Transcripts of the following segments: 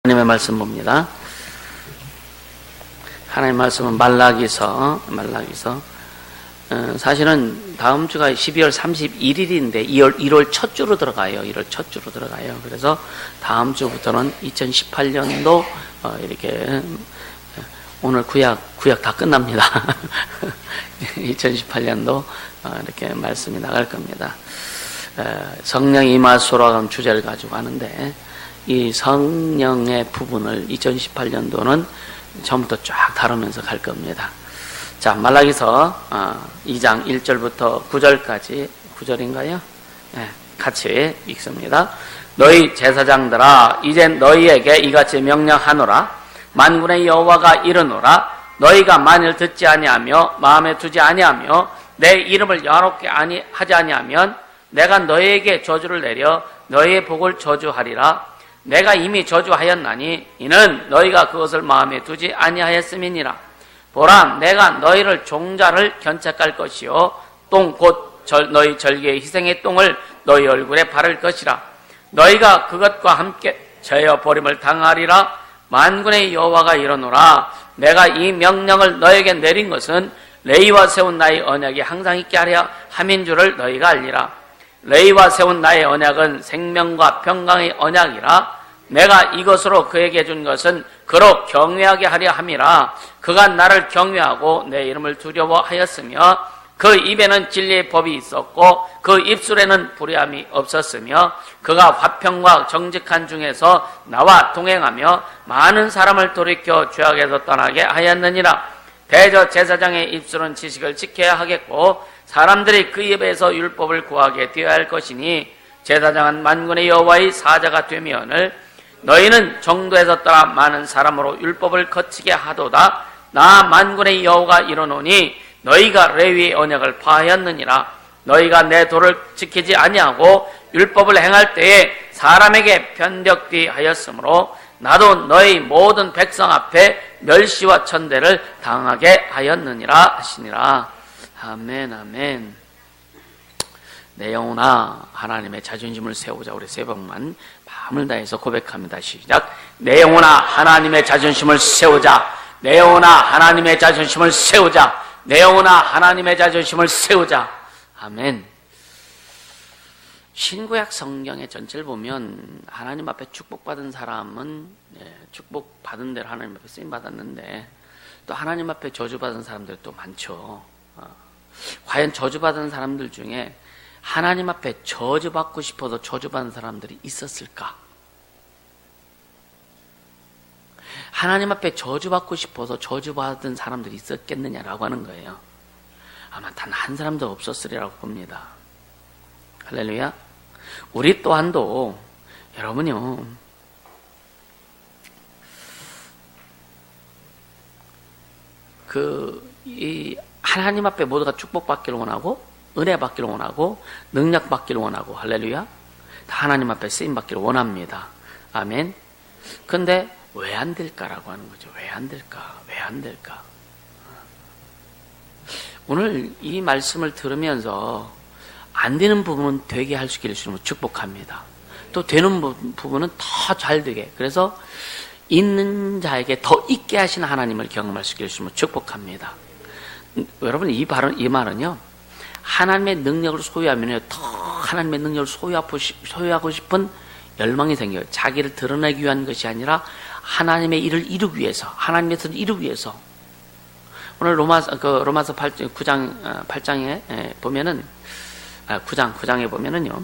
하나님의 말씀 봅니다. 하나님의 말씀은 말라기서 사실은 다음 주가 12월 31일인데 1월 첫 주로 들어가요. 1월 첫 주로 들어가요. 그래서 다음 주부터는 2018년도 이렇게 오늘 구약 다 끝납니다. 2018년도 이렇게 말씀이 나갈 겁니다. 성령이 임하소서라는 주제를 가지고 하는데 이 성령의 부분을 2018년도는 처음부터 쫙 다루면서 갈 겁니다. 자, 말라기서 2장 1절부터 9절까지 9절인가요? 네, 같이 읽습니다. 너희 제사장들아, 이제 너희에게 이같이 명령하노라. 만군의 여호와가 이르노라. 너희가 만일 듣지 아니하며 마음에 두지 아니하며 내 이름을 영화롭게 하지 아니하면 내가 너희에게 저주를 내려 너희의 복을 저주하리라. 내가 이미 저주하였나니 이는 너희가 그것을 마음에 두지 아니하였음이니라. 보라, 내가 너희를 종자를 견책할 것이요 똥 곧 너희 절기의 희생의 똥을 너희 얼굴에 바를 것이라. 너희가 그것과 함께 저여 버림을 당하리라. 만군의 여호와가 이르노라. 내가 이 명령을 너에게 내린 것은 레위와 세운 나의 언약이 항상 있게 하려 함인 줄을 너희가 알리라. 레위와 세운 나의 언약은 생명과 평강의 언약이라. 내가 이것으로 그에게 준 것은 그로 경외하게 하려 함이라. 그가 나를 경외하고 내 이름을 두려워하였으며 그 입에는 진리의 법이 있었고 그 입술에는 불의함이 없었으며 그가 화평과 정직한 중에서 나와 동행하며 많은 사람을 돌이켜 죄악에서 떠나게 하였느니라. 대저 제사장의 입술은 지식을 지켜야 하겠고 사람들이 그 입에서 율법을 구하게 되어야 할 것이니 제사장은 만군의 여호와의 사자가 되면을 너희는 정도에서 떠나 많은 사람으로 율법을 거치게 하도다. 나 만군의 여호와가 이르노니 너희가 레위의 언약을 파하였느니라. 너희가 내 도를 지키지 아니하고 율법을 행할 때에 사람에게 편덕되이 하였으므로 나도 너희 모든 백성 앞에 멸시와 천대를 당하게 하였느니라 하시니라. 아멘, 아멘. 내 영혼아 하나님의 자존심을 세우자. 우리 세 번만 마음을 다해서 고백합니다. 시작. 내 영혼아 하나님의 자존심을 세우자. 내 영혼아 하나님의 자존심을 세우자. 내 영혼아 하나님의 자존심을 세우자. 아멘. 신구약 성경의 전체를 보면 하나님 앞에 축복받은 사람은 축복받은 대로 하나님 앞에 쓰임받았는데 또 하나님 앞에 저주받은 사람들 또 많죠. 과연 저주받은 사람들 중에 하나님 앞에 저주받고 싶어서 저주받은 사람들이 있었을까? 하나님 앞에 저주받고 싶어서 저주받은 사람들이 있었겠느냐라고 하는 거예요. 아마 단 한 사람도 없었으리라고 봅니다. 할렐루야. 우리 또한도 여러분요, 이 하나님 앞에 모두가 축복받기를 원하고 은혜 받기를 원하고 능력 받기를 원하고 할렐루야. 다 하나님 앞에 쓰임 받기를 원합니다. 아멘. 근데 왜 안 될까라고 하는 거죠. 왜 안 될까? 왜 안 될까? 오늘 이 말씀을 들으면서 안 되는 부분은 되게 할 수 있기를 주님으로 축복합니다. 또 되는 부분은 더 잘 되게. 그래서 있는 자에게 더 있게 하시는 하나님을 경험할 수 있기를 주님으로 축복합니다. 여러분 이 말은요. 하나님의 능력을 소유하면요. 더 하나님의 능력을 소유하고 싶은 열망이 생겨요. 자기를 드러내기 위한 것이 아니라 하나님의 일을 이루기 위해서, 하나님의 뜻을 이루기 위해서. 오늘 로마서 9장에 보면은 9장에 보면은요.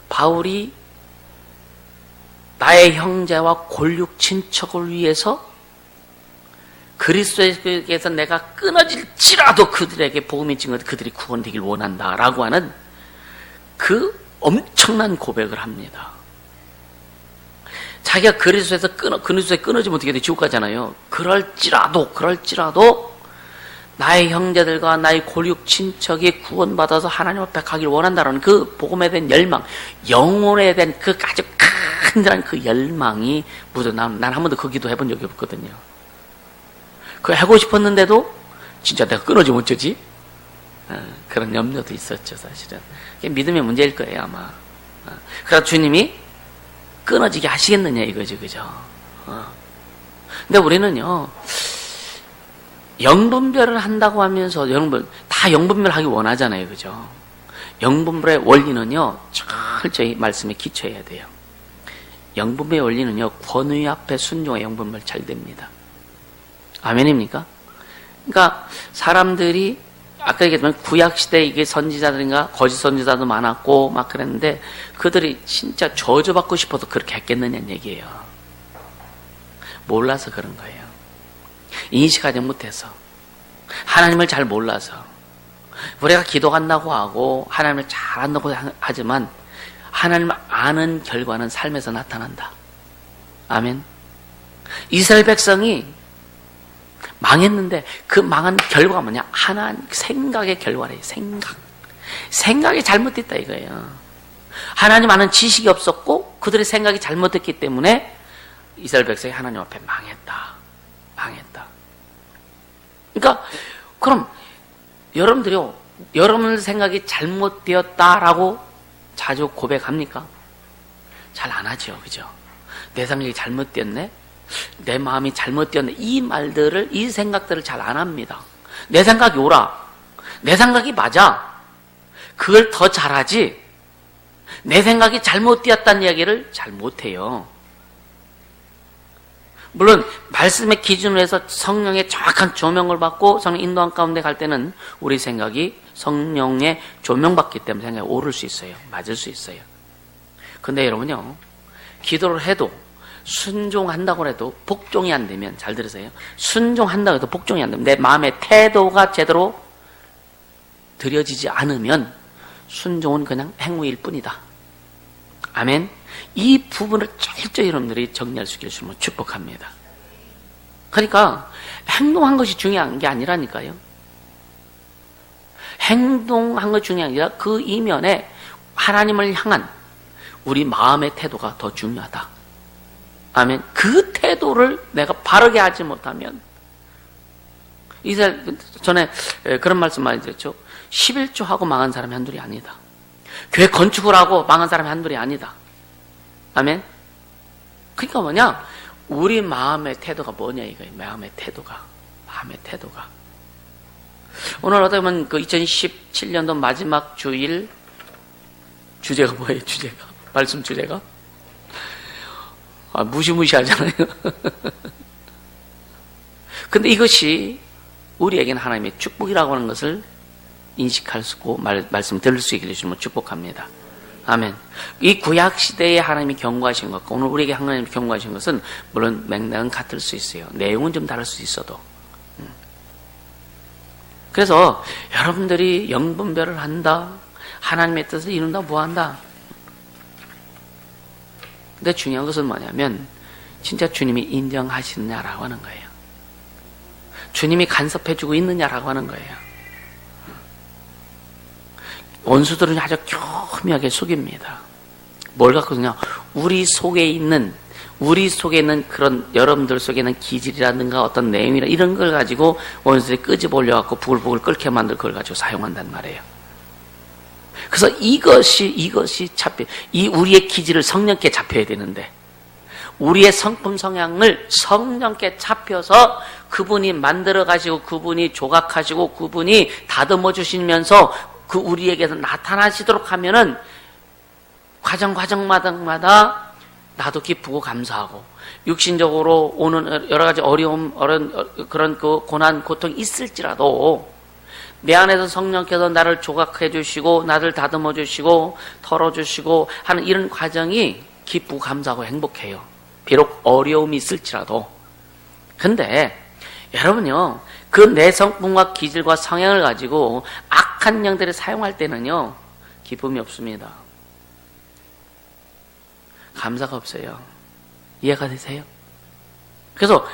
바울이 나의 형제와 골육 친척을 위해서 그리스도에게서 내가 끊어질지라도 그들에게 복음이 증거 그들이 구원되길 원한다라고 하는 그 엄청난 고백을 합니다. 자기가 그리스도에 끊어지면 어떻게 돼? 지옥 가잖아요. 그럴지라도 나의 형제들과 나의 골육 친척이 구원받아서 하나님 앞에 가길 원한다라는 그 복음에 대한 열망, 영혼에 대한 그 아주 큰들한 그 열망이 난 한 번도 그 기도 해본 적이 없거든요. 그거 하고 싶었는데도 진짜 내가 끊어지면 어쩌지? 그런 염려도 있었죠, 사실은. 그게 믿음의 문제일 거예요, 아마. 그래서 주님이 끊어지게 하시겠느냐 이거죠, 그죠? 근데 우리는요, 영분별을 한다고 하면서 다 영분별하기 원하잖아요, 그죠? 영분별의 원리는요, 철저히 말씀에 기초해야 돼요. 영분별의 원리는요, 권위 앞에 순종의 영분별 잘 됩니다. 아멘입니까? 그러니까 사람들이 아까 얘기했지만 구약시대에 이게 선지자들인가 거짓 선지자도 많았고 막 그랬는데 그들이 진짜 저주받고 싶어서 그렇게 했겠느냐는 얘기예요. 몰라서 그런 거예요. 인식하지 못해서, 하나님을 잘 몰라서. 우리가 기도한다고 하고 하나님을 잘 안다고 하지만 하나님을 아는 결과는 삶에서 나타난다. 아멘. 이스라엘 백성이 망했는데 그 망한 결과가 뭐냐? 하나님 생각의 결과래요. 생각이 잘못됐다 이거예요. 하나님 아는 지식이 없었고 그들의 생각이 잘못됐기 때문에 이스라엘 백성이 하나님 앞에 망했다. 그러니까 그럼 여러분들이요, 여러분의 생각이 잘못되었다라고 자주 고백합니까? 잘 안 하죠, 그죠? 내 생각이 잘못되었네? 내 마음이 잘못되었네? 이 말들을, 이 생각들을 잘 안 합니다. 내 생각이 옳아. 내 생각이 맞아. 그걸 더 잘하지. 내 생각이 잘못되었다는 이야기를 잘 못해요. 물론 말씀의 기준으로 해서 성령의 정확한 조명을 받고 성령 인도한 가운데 갈 때는 우리 생각이 성령의 조명받기 때문에 생각이 옳을 수 있어요. 맞을 수 있어요. 근데 여러분요, 기도를 해도 순종한다고 해도 복종이 안 되면, 잘 들으세요. 순종한다고 해도 복종이 안 되면, 내 마음의 태도가 제대로 드려지지 않으면 순종은 그냥 행위일 뿐이다. 아멘. 이 부분을 철저히 여러분들이 정리할 수 있으면 축복합니다. 그러니까 행동한 것이 중요한 게 아니라니까요. 행동한 것이 중요한 게 아니라 그 이면에 하나님을 향한 우리 마음의 태도가 더 중요하다. 아멘. 그 태도를 내가 바르게 하지 못하면, 이스라엘 전에 그런 말씀 많이 드렸죠. 11조 하고 망한 사람이 한둘이 아니다. 교회 건축을 하고 망한 사람이 한둘이 아니다. 아멘. 그러니까 뭐냐? 우리 마음의 태도가 뭐냐 이거예요. 마음의 태도가. 오늘 어떻게 보면 그 2017년도 마지막 주일 주제가 뭐예요? 말씀 주제가? 무시무시하잖아요. 근데 이것이 우리에게는 하나님의 축복이라고 하는 것을 인식할 수 있고 말씀 들을 수 있게 해주시면 축복합니다. 아멘. 이 구약 시대에 하나님이 경고하신 것과 오늘 우리에게 하나님이 경고하신 것은 물론 맥락은 같을 수 있어요. 내용은 좀 다를 수 있어도. 그래서 여러분들이 영분별을 한다, 하나님의 뜻을 이룬다, 뭐한다. 근데 중요한 것은 뭐냐면 진짜 주님이 인정하시느냐라고 하는 거예요. 주님이 간섭해주고 있느냐라고 하는 거예요. 원수들은 아주 교묘하게 속입니다. 뭘 갖고 그냥 우리 속에 있는 그런 여러분들 속에 있는 기질이라든가 어떤 내용이라 이런 걸 가지고 원수들이 끄집어 올려갖고 부글부글 끓게 만들 걸 가지고 사용한단 말이에요. 그래서 이것이 이 우리의 기질을 성령께 잡혀야 되는데 우리의 성품 성향을 성령께 잡혀서 그분이 만들어 가지고 그분이 조각하시고 그분이 다듬어 주시면서 그 우리에게서 나타나시도록 하면은 과정마다 나도 기쁘고 감사하고 육신적으로 오는 여러 가지 어려움, 그런 그 고난, 고통이 있을지라도 내 안에서 성령께서 나를 조각해 주시고 나를 다듬어 주시고 털어 주시고 하는 이런 과정이 기쁘고 감사하고 행복해요. 비록 어려움이 있을지라도. 근데 여러분요, 그 내 성품과 기질과 성향을 가지고 악한 영들을 사용할 때는요, 기쁨이 없습니다. 감사가 없어요. 이해가 되세요? 그래서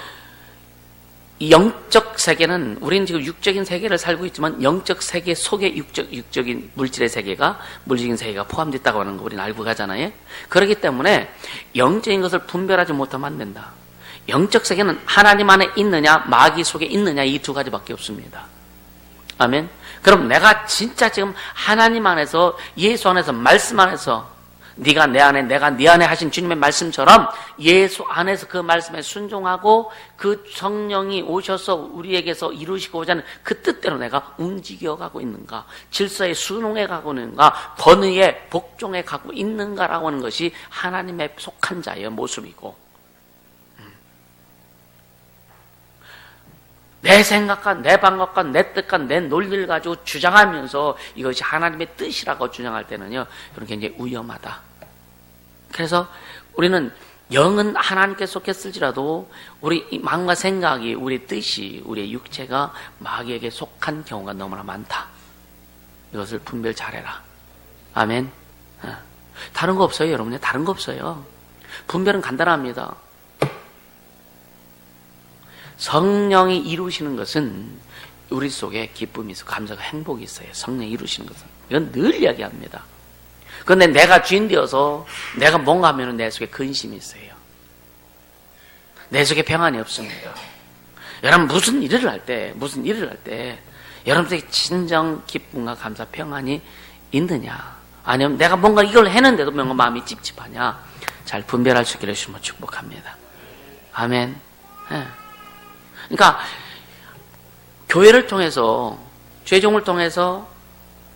이 영적 세계는, 우리는 지금 육적인 세계를 살고 있지만 영적 세계 속에 육적인 물질의 세계가, 물질적인 세계가 포함됐다고 하는 거 우리는 알고 가잖아요. 그렇기 때문에 영적인 것을 분별하지 못하면 안 된다. 영적 세계는 하나님 안에 있느냐 마귀 속에 있느냐 이 두 가지밖에 없습니다. 아멘. 그럼 내가 진짜 지금 하나님 안에서, 예수 안에서, 말씀 안에서 네가 내 안에 내가 네 안에 하신 주님의 말씀처럼 예수 안에서 그 말씀에 순종하고 그 성령이 오셔서 우리에게서 이루시고자 하는 그 뜻대로 내가 움직여가고 있는가, 질서에 순응해 가고 있는가, 권위에 복종해 가고 있는가라고 하는 것이 하나님의 속한 자의 모습이고, 내 생각과 내 방법과 내 뜻과 내 논리를 가지고 주장하면서 이것이 하나님의 뜻이라고 주장할 때는요, 그런 게 굉장히 위험하다. 그래서 우리는 영은 하나님께 속했을지라도 우리 마음과 생각이, 우리 뜻이, 우리의 육체가 마귀에게 속한 경우가 너무나 많다. 이것을 분별 잘해라. 아멘. 다른 거 없어요, 여러분. 다른 거 없어요. 분별은 간단합니다. 성령이 이루시는 것은 우리 속에 기쁨이 있어, 감사가, 행복이 있어요. 성령이 이루시는 것은. 이건 늘 이야기합니다. 그런데 내가 주인 되어서 내가 뭔가 하면 내 속에 근심이 있어요. 내 속에 평안이 없습니다. 여러분, 무슨 일을 할 때 여러분 속에 진정 기쁨과 감사, 평안이 있느냐, 아니면 내가 뭔가 이걸 했는데도 뭔가 마음이 찝찝하냐, 잘 분별할 수 있기를 주시면 축복합니다. 아멘. 네. 그러니까 교회를 통해서, 죄종을 통해서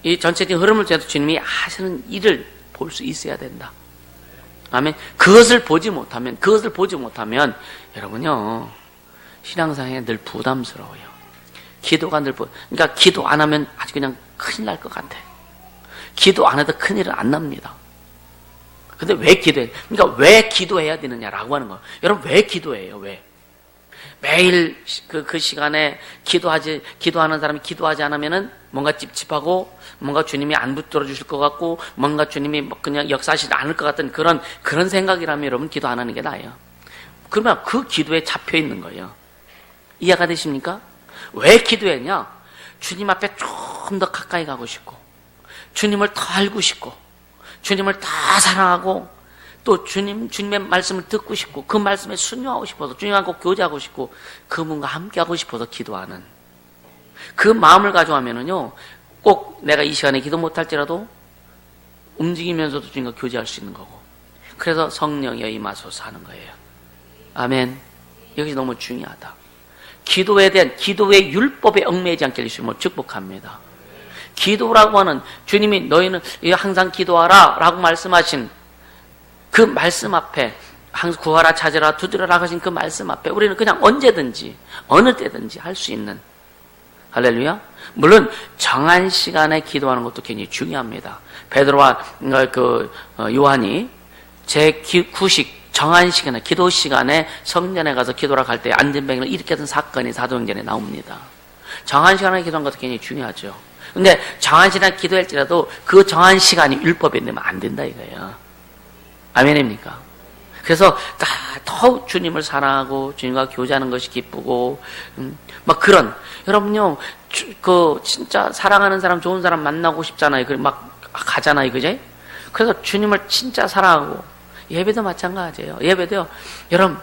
이 전체적인 흐름을 통해서 주님이 하시는 일을 볼 수 있어야 된다. 아멘. 그것을 보지 못하면 여러분요, 신앙생활에 늘 부담스러워요. 기도가 그러니까 기도 안 하면 아주 그냥 큰일 날 것 같아. 기도 안 해도 큰일은 안 납니다. 근데 왜 기도해? 그러니까 왜 기도해야 되느냐라고 하는 거예요. 여러분, 왜 기도해요? 왜? 매일 그 시간에 기도하는 사람이 기도하지 않으면은 뭔가 찝찝하고, 뭔가 주님이 안 붙들어 주실 것 같고, 뭔가 주님이 그냥 역사하시지 않을 것 같은 그런 생각이라면 여러분 기도 안 하는 게 나아요. 그러면 그 기도에 잡혀 있는 거예요. 이해가 되십니까? 왜 기도했냐? 주님 앞에 좀 더 가까이 가고 싶고, 주님을 더 알고 싶고, 주님을 더 사랑하고, 또 주님의 말씀을 듣고 싶고, 그 말씀에 순종하고 싶어서, 주님하고 교제하고 싶고, 그분과 함께하고 싶어서 기도하는 그 마음을 가지고 하면은요, 꼭 내가 이 시간에 기도 못할지라도 움직이면서도 주님과 교제할 수 있는 거고, 그래서 성령이 임하소서 하는 거예요. 아멘. 이것이 너무 중요하다. 기도에 대한, 기도의 율법에 얽매이지 않게 해주시면 축복합니다. 기도라고 하는, 주님이 너희는 항상 기도하라 라고 말씀하신 그 말씀 앞에, 항상 구하라, 찾으라, 두드려라 하신 그 말씀 앞에 우리는 그냥 언제든지 어느 때든지 할 수 있는, 할렐루야. 물론 정한 시간에 기도하는 것도 굉장히 중요합니다. 베드로와 요한이 제9식 정한 시간에, 기도 시간에 성전에 가서 기도하러 갈 때 안전병을 일으켰던 사건이 사도행전에 나옵니다. 정한 시간에 기도하는 것도 굉장히 중요하죠. 근데 정한 시간에 기도할지라도 그 정한 시간이 율법에 되면 안 된다 이거예요. 아멘입니까? 그래서 더욱 주님을 사랑하고 주님과 교제하는 것이 기쁘고, 막 그런, 여러분요, 진짜 사랑하는 사람, 좋은 사람 만나고 싶잖아요. 막 가잖아요. 그제? 그래서 주님을 진짜 사랑하고, 예배도 마찬가지예요. 예배도요, 여러분,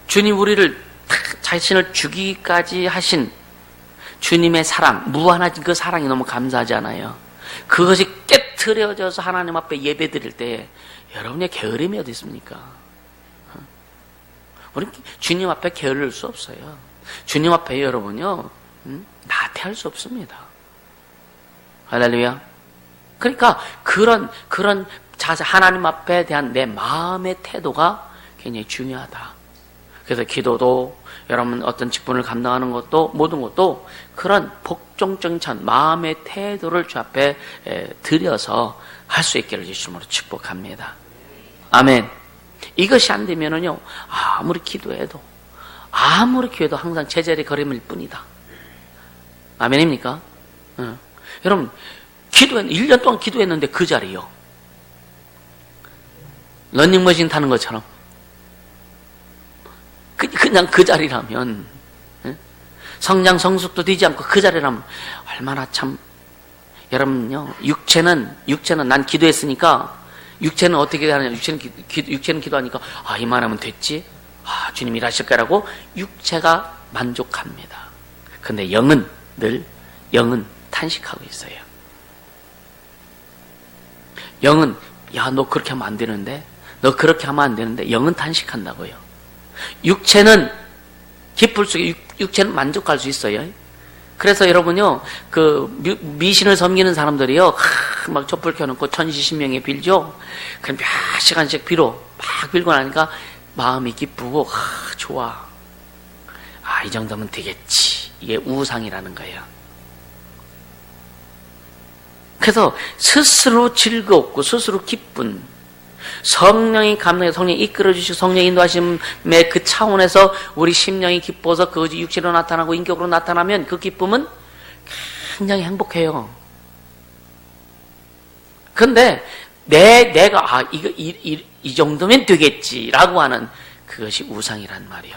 주님 우리를 자신을 주기까지 하신 주님의 사랑, 무한하신 그 사랑이 너무 감사하지 않아요? 그것이 깨트려져서 하나님 앞에 예배 드릴 때 여러분의 게으름이 어디 있습니까? 우리 주님 앞에 게으를 수 없어요. 주님 앞에 여러분요, 나태할 수 없습니다. 할렐루야. 그러니까 그런 자세, 하나님 앞에 대한 내 마음의 태도가 굉장히 중요하다. 그래서 기도도, 여러분 어떤 직분을 감당하는 것도, 모든 것도 그런 복종정찬 마음의 태도를 주 앞에 드려서 할 수 있기를 주님으로 축복합니다. 아멘. 이것이 안 되면은요, 아무리 기도해도 항상 제자리 걸음일 뿐이다. 아멘입니까? 여러분, 1년 동안 기도했는데 그 자리요. 런닝머신 타는 것처럼. 그냥 그 자리라면, 성장, 성숙도 되지 않고 그 자리라면, 얼마나 참, 여러분요, 육체는 난 기도했으니까, 육체는 어떻게 하느냐, 육체는 기도하니까, 이만하면 됐지? 주님 일하실 거라고, 육체가 만족합니다. 근데 영은 탄식하고 있어요. 영은 야, 너 그렇게 하면 안 되는데? 너 그렇게 하면 안 되는데? 영은 탄식한다고요. 육체는 기쁠 수, 육체는 만족할 수 있어요. 그래서 여러분요, 미신을 섬기는 사람들이요, 막 촛불 켜놓고 천시신명에 빌죠? 그럼 몇 시간씩 막 빌고 나니까 마음이 기쁘고, 좋아. 이 정도면 되겠지. 이게 우상이라는 거예요. 그래서 스스로 즐겁고 스스로 기쁜 성령이 감동해 성령이 이끌어주시고 성령이 인도하심의 그 차원에서 우리 심령이 기뻐서 그것이 육체로 나타나고 인격으로 나타나면 그 기쁨은 굉장히 행복해요. 그런데 내가 이 정도면 되겠지라고 하는 그것이 우상이란 말이에요.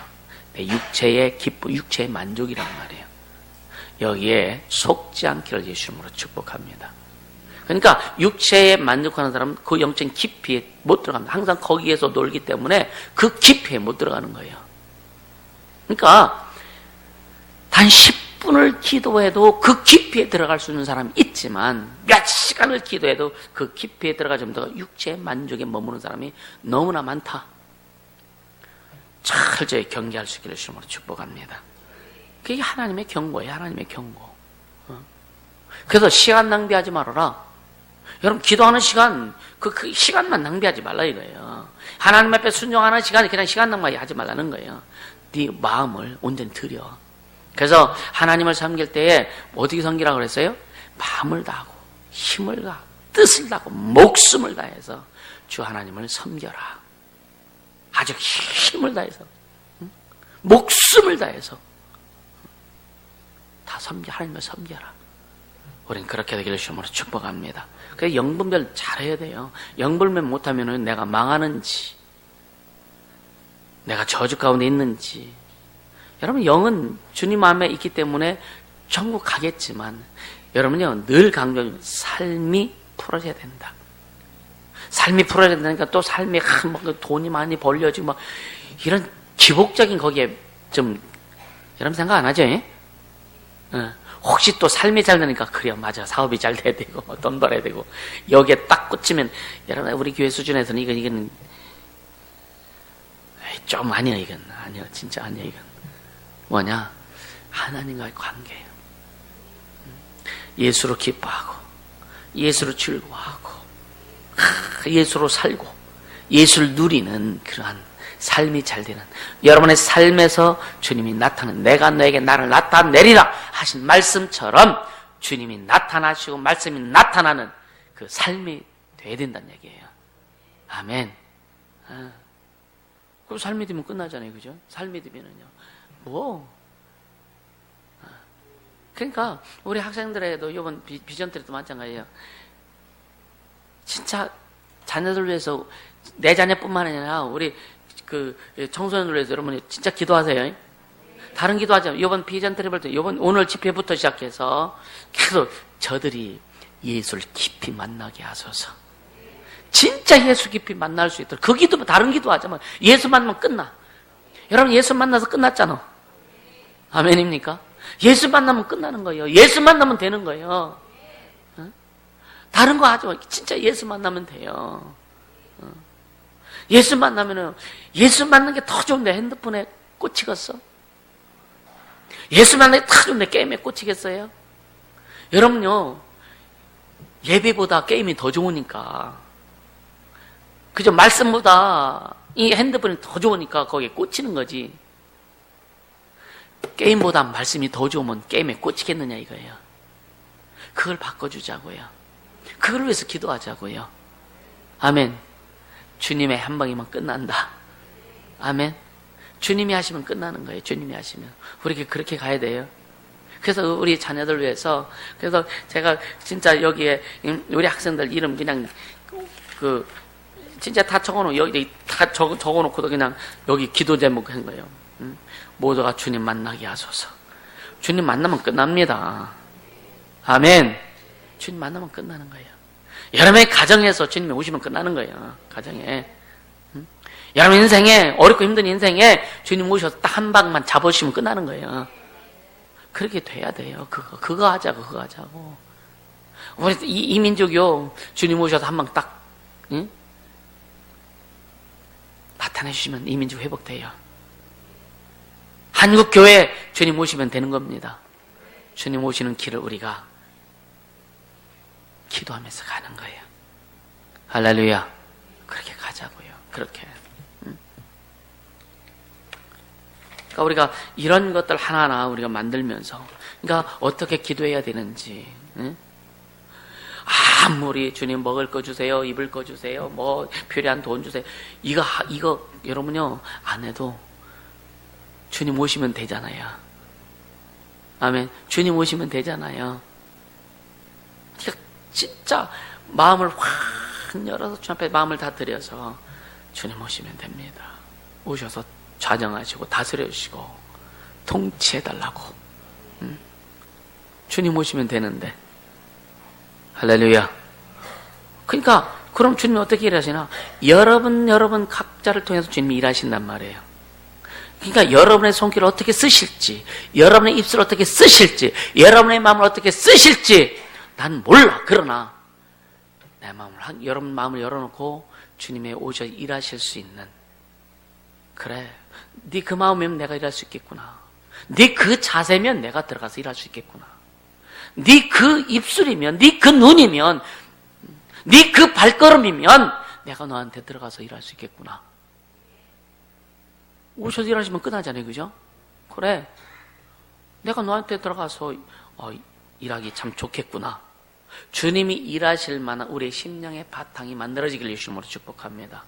내 육체의 기쁨, 육체의 만족이란 말이에요. 여기에 속지 않기를 예수님으로 축복합니다. 그러니까 육체에 만족하는 사람은 그 영적인 깊이에 못 들어갑니다. 항상 거기에서 놀기 때문에 그 깊이에 못 들어가는 거예요. 그러니까 단 10분을 기도해도 그 깊이에 들어갈 수 있는 사람이 있지만 몇 시간을 기도해도 그 깊이에 들어가지 못하고 육체의 만족에 머무는 사람이 너무나 많다. 철저히 경계할 수 있기를 주님으로 축복합니다. 그게 하나님의 경고예요. 하나님의 경고. 그래서 시간 낭비하지 말아라. 여러분 기도하는 시간 그 시간만 낭비하지 말라 이거예요. 하나님 앞에 순종하는 시간이 그냥 시간 낭비하지 말라는 거예요. 네 마음을 온전히 들여. 그래서 하나님을 섬길 때에 어떻게 섬기라고 그랬어요? 마음을 다하고 힘을 다하고 뜻을 다하고 목숨을 다해서 주 하나님을 섬겨라. 아주 힘을 다해서 목숨을 다해서 다 하나님을 섬겨라. 우리는 그렇게 되기를 주님으로 축복합니다. 그래서 영분별 잘해야 돼요. 영분별 못하면 내가 망하는지 내가 저주 가운데 있는지. 여러분 영은 주님 마음에 있기 때문에 천국 가겠지만 여러분요 늘 강조하는 삶이 풀어져야 된다. 삶이 풀어져야 되니까 또 삶이 돈이 많이 벌려지고 막 이런 기복적인 거기에 좀 여러분 생각 안 하죠? 혹시 또 삶이 잘 되니까 그래요 맞아 사업이 잘 돼야 되고 돈 벌어야 되고 여기에 딱 꽂히면 여러분 우리 교회 수준에서는 이건 좀 아니야 이건 아니야 진짜 아니야 이건 뭐냐 하나님과의 관계예요. 예수로 기뻐하고 예수로 즐거워하고 예수로 살고 예수를 누리는 그러한 삶이 잘 되는 여러분의 삶에서 주님이 나타나는 내가 너에게 나를 나타내리라 하신 말씀처럼 주님이 나타나시고 말씀이 나타나는 그 삶이 돼야 된다는 얘기예요. 아멘. 그럼 삶이 되면 끝나잖아요. 그죠? 삶이 되면은요. 그러니까 우리 학생들에도 이번 비전 때도 마찬가지예요. 진짜 자녀들 위해서 내 자녀뿐만 아니라 우리 청소년들 위해서 여러분이 진짜 기도하세요. 다른 기도하지 않아요. 이번 비전 트리블 때 오늘 집회부터 시작해서 계속 저들이 예수를 깊이 만나게 하소서. 진짜 예수 깊이 만날 수 있도록 그 기도 다른 기도하지 마. 예수 만나면 끝나. 여러분 예수 만나서 끝났잖아. 아멘입니까? 예수 만나면 끝나는 거예요. 예수 만나면 되는 거예요. 다른 거 하지 마. 진짜 예수 만나면 돼요. 예수 만나면은 예수 만나는 게 더 좋은데 핸드폰에 꽂히겠어? 예수 만나는 게 더 좋은데 게임에 꽂히겠어요? 여러분요 예배보다 게임이 더 좋으니까 그죠? 말씀보다 이 핸드폰이 더 좋으니까 거기에 꽂히는 거지. 게임보다 말씀이 더 좋으면 게임에 꽂히겠느냐 이거예요. 그걸 바꿔주자고요. 그걸 위해서 기도하자고요. 아멘. 주님의 한 방이면 끝난다. 아멘. 주님이 하시면 끝나는 거예요. 주님이 하시면. 우리 그렇게 가야 돼요. 그래서 우리 자녀들 위해서 그래서 제가 진짜 여기에 우리 학생들 이름 그냥 진짜 다 적어놓고 여기 다 적어놓고도 그냥 여기 기도 제목 한 거예요. 모두가 주님 만나게 하소서. 주님 만나면 끝납니다. 아멘. 주님 만나면 끝나는 거예요. 여러분의 가정에서 주님이 오시면 끝나는 거예요. 가정에. 여러분 인생에 어렵고 힘든 인생에 주님 오셔서 딱 한 방만 잡으시면 끝나는 거예요. 그렇게 돼야 돼요. 그거 하자고. 우리 이 민족이요. 주님 오셔서 한 방 딱 응? 나타내 주시면 이 민족 회복돼요. 한국 교회 주님 오시면 되는 겁니다. 주님 오시는 길을 우리가 기도하면서 가는 거예요. 할렐루야. 그렇게 가자고요. 그렇게. 그러니까 우리가 이런 것들 하나하나 우리가 만들면서, 그러니까 어떻게 기도해야 되는지, 아무리 주님 먹을 거 주세요, 입을 거 주세요, 뭐 필요한 돈 주세요, 이거 여러분요 안 해도 주님 오시면 되잖아요. 아멘. 주님 오시면 되잖아요. 그러니까 진짜 마음을 확 열어서 주 앞에 마음을 다 드려서 주님 오시면 됩니다. 오셔서 좌정하시고 다스려 주시고 통치해 달라고. 주님 오시면 되는데. 할렐루야. 그러니까 그럼 주님이 어떻게 일하시나? 여러분 각자를 통해서 주님이 일하신단 말이에요. 그러니까 여러분의 손길을 어떻게 쓰실지, 여러분의 입술을 어떻게 쓰실지, 여러분의 마음을 어떻게 쓰실지 난 몰라. 그러나 내 마음을, 여러분 마음을 열어놓고 주님의 오셔 일하실 수 있는, 그래, 네 그 마음이면 내가 일할 수 있겠구나. 네 그 자세면 내가 들어가서 일할 수 있겠구나. 네 그 입술이면, 네 그 눈이면, 네 그 발걸음이면 내가 너한테 들어가서 일할 수 있겠구나. 오셔서 일하시면 끝나잖아요. 그죠? 그래, 내가 너한테 들어가서 일하기 참 좋겠구나. 주님이 일하실 만한 우리의 심령의 바탕이 만들어지길 예수님으로 축복합니다.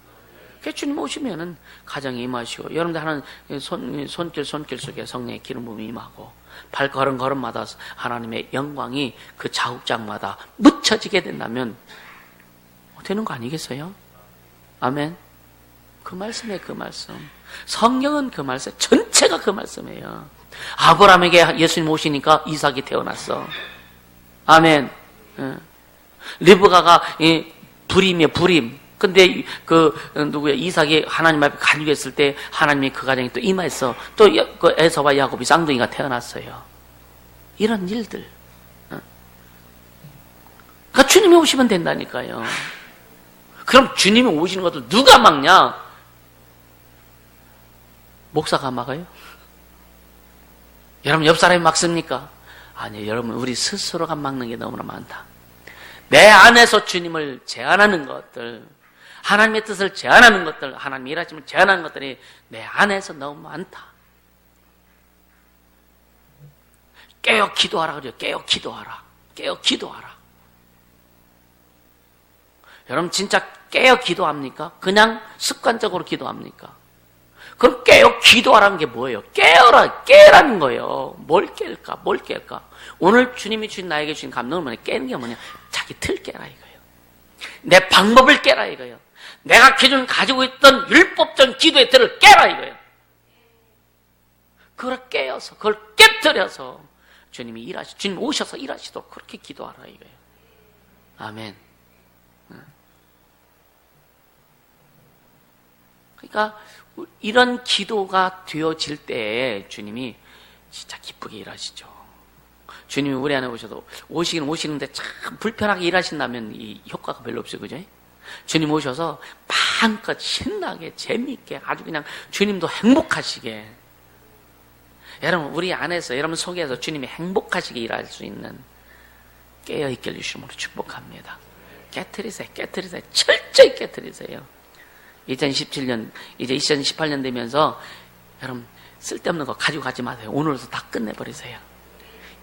주님 오시면은 가정에 임하시고, 여러분들 하는 손길 속에 성령의 기름 부음이 임하고, 발걸음마다 하나님의 영광이 그 자국장마다 묻혀지게 된다면 되는 거 아니겠어요? 아멘. 그 말씀이에요. 그 말씀. 성경은 그 말씀, 전체가 그 말씀이에요. 아브라함에게 예수님 오시니까 이삭이 태어났어. 아멘. 리브가가 불임이에요. 불임. 근데 이삭이 하나님 앞에 간구했을 때 하나님이 그 가정에 또 임하였어. 또 그 에서와 야곱이 쌍둥이가 태어났어요. 이런 일들. 그러니까 주님이 오시면 된다니까요. 그럼 주님이 오시는 것도 누가 막냐? 목사가 막아요? 여러분 옆 사람이 막습니까? 아니요. 여러분 우리 스스로가 막는 게 너무나 많다. 내 안에서 주님을 제한하는 것들, 하나님의 뜻을 제한하는 것들, 하나님의 일하심을 제한하는 것들이 내 안에서 너무 많다. 깨어 기도하라 그래요. 깨어 기도하라. 깨어 기도하라. 여러분 진짜 깨어 기도합니까? 그냥 습관적으로 기도합니까? 그럼 깨어 기도하라는 게 뭐예요? 깨라는 거예요. 뭘 깰까? 오늘 주님이 주신 나에게 주신 감동은 뭐냐? 깨는 게 뭐냐? 자기 틀 깨라 이거예요. 내 방법을 깨라 이거예요. 내가 기존 가지고 있던 율법적 기도의 틀을 깨라 이거예요. 그걸 깨어서, 그걸 깨뜨려서 주님이 주님 오셔서 일하시도록 그렇게 기도하라 이거예요. 아멘. 그러니까 이런 기도가 되어질 때에 주님이 진짜 기쁘게 일하시죠. 주님이 우리 안에 오시는데 참 불편하게 일하신다면 이 효과가 별로 없어요. 그죠? 주님 오셔서 마음껏 신나게 재미있게 아주 그냥 주님도 행복하시게, 여러분 우리 안에서 여러분 속에서 주님이 행복하시게 일할 수 있는 깨어있게 해주심으로 축복합니다. 깨트리세요. 철저히 깨트리세요. 2017년 이제 2018년 되면서 여러분 쓸데없는 거 가지고 가지 마세요. 오늘부터 다 끝내버리세요.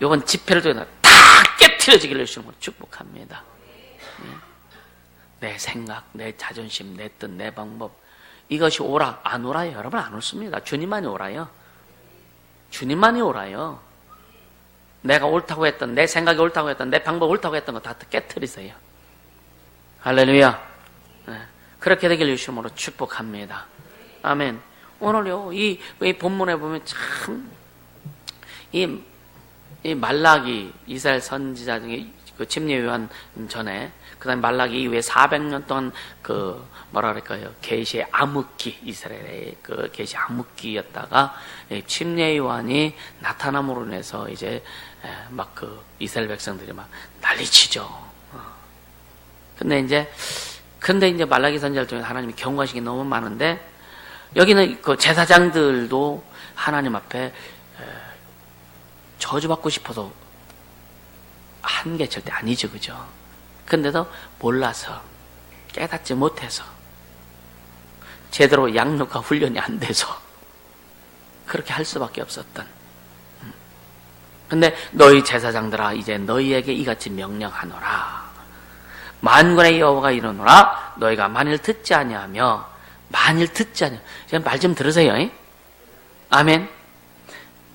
이번 집회를 통해서 다 깨트려지기를 해주심으로 축복합니다. 내 생각, 내 자존심, 내 뜻, 내 방법, 이것이 오라 안 오라요? 여러분 안 옳습니다. 주님만이 오라요. 주님만이 오라요. 내가 옳다고 했던, 내 생각이 옳다고 했던, 내 방법이 옳다고 했던 거 다 깨트리세요. 할렐루야. 그렇게 되길 예수님으로 축복합니다. 아멘. 오늘요 이 본문에 보면 참 이 말라기 이스라엘 선지자 중에 그 침례 요한 전에, 그다음에 말라기 이후에 400년 동안 그 뭐라 그럴까요? 계시의 암흑기, 이스라엘의 그 계시 암흑기였다가 침례 요한이 나타남으로 인해서 이제 막 그 이스라엘 백성들이 막 난리치죠. 근데 이제 근데 이제 말라기 선지자를 통해 하나님이 경고하신 게 너무 많은데, 여기는 그 제사장들도 하나님 앞에 저주받고 싶어서 한 게 절대 아니죠, 그죠? 근데도 몰라서, 깨닫지 못해서, 제대로 양육과 훈련이 안 돼서 그렇게 할 수밖에 없었던. 근데 너희 제사장들아, 이제 너희에게 이같이 명령하노라. 만군의 여호와가 이르노라. 너희가 만일 듣지 아니하며, 만일 듣지 아니하며, 지금 말 좀 들으세요. 아멘.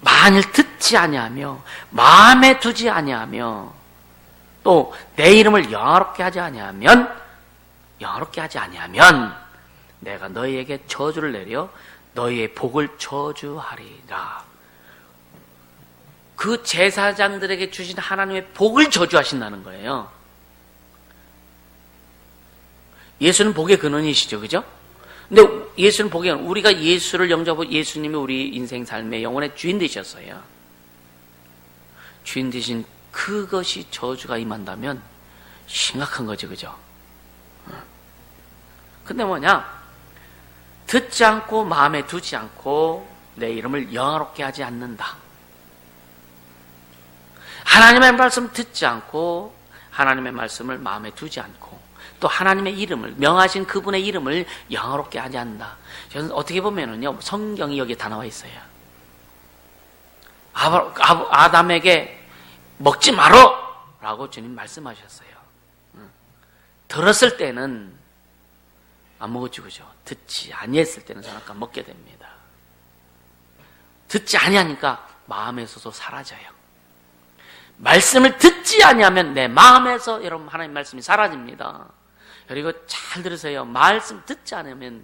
만일 듣지 아니하며, 마음에 두지 아니하며, 또 내 이름을 영화롭게 하지 아니하면, 내가 너희에게 저주를 내려 너희의 복을 저주하리라. 그 제사장들에게 주신 하나님의 복을 저주하신다는 거예요. 예수는 복의 근원이시죠, 그죠? 근데 예수는 복의 근원, 우리가 예수를 영접하고 예수님이 우리 인생 삶의 영혼의 주인 되셨어요. 주인 되신 그것이 저주가 임한다면 심각한 거죠, 그죠? 근데 뭐냐? 듣지 않고 마음에 두지 않고 내 이름을 영화롭게 하지 않는다. 하나님의 말씀 듣지 않고 하나님의 말씀을 마음에 두지 않고 또 하나님의 이름을, 명하신 그분의 이름을 영화롭게 하지 않는다. 저는 어떻게 보면은요, 성경이 여기에 다 나와 있어요. 아담에게 먹지 마라! 라고 주님 말씀하셨어요. 들었을 때는 안 먹었죠, 그죠? 듣지 아니했을 때는 저는 먹게 됩니다. 듣지 아니하니까 마음에서도 사라져요. 말씀을 듣지 아니하면 내 마음에서 여러분 하나님 말씀이 사라집니다. 그리고 잘 들으세요. 말씀 듣지 않으면,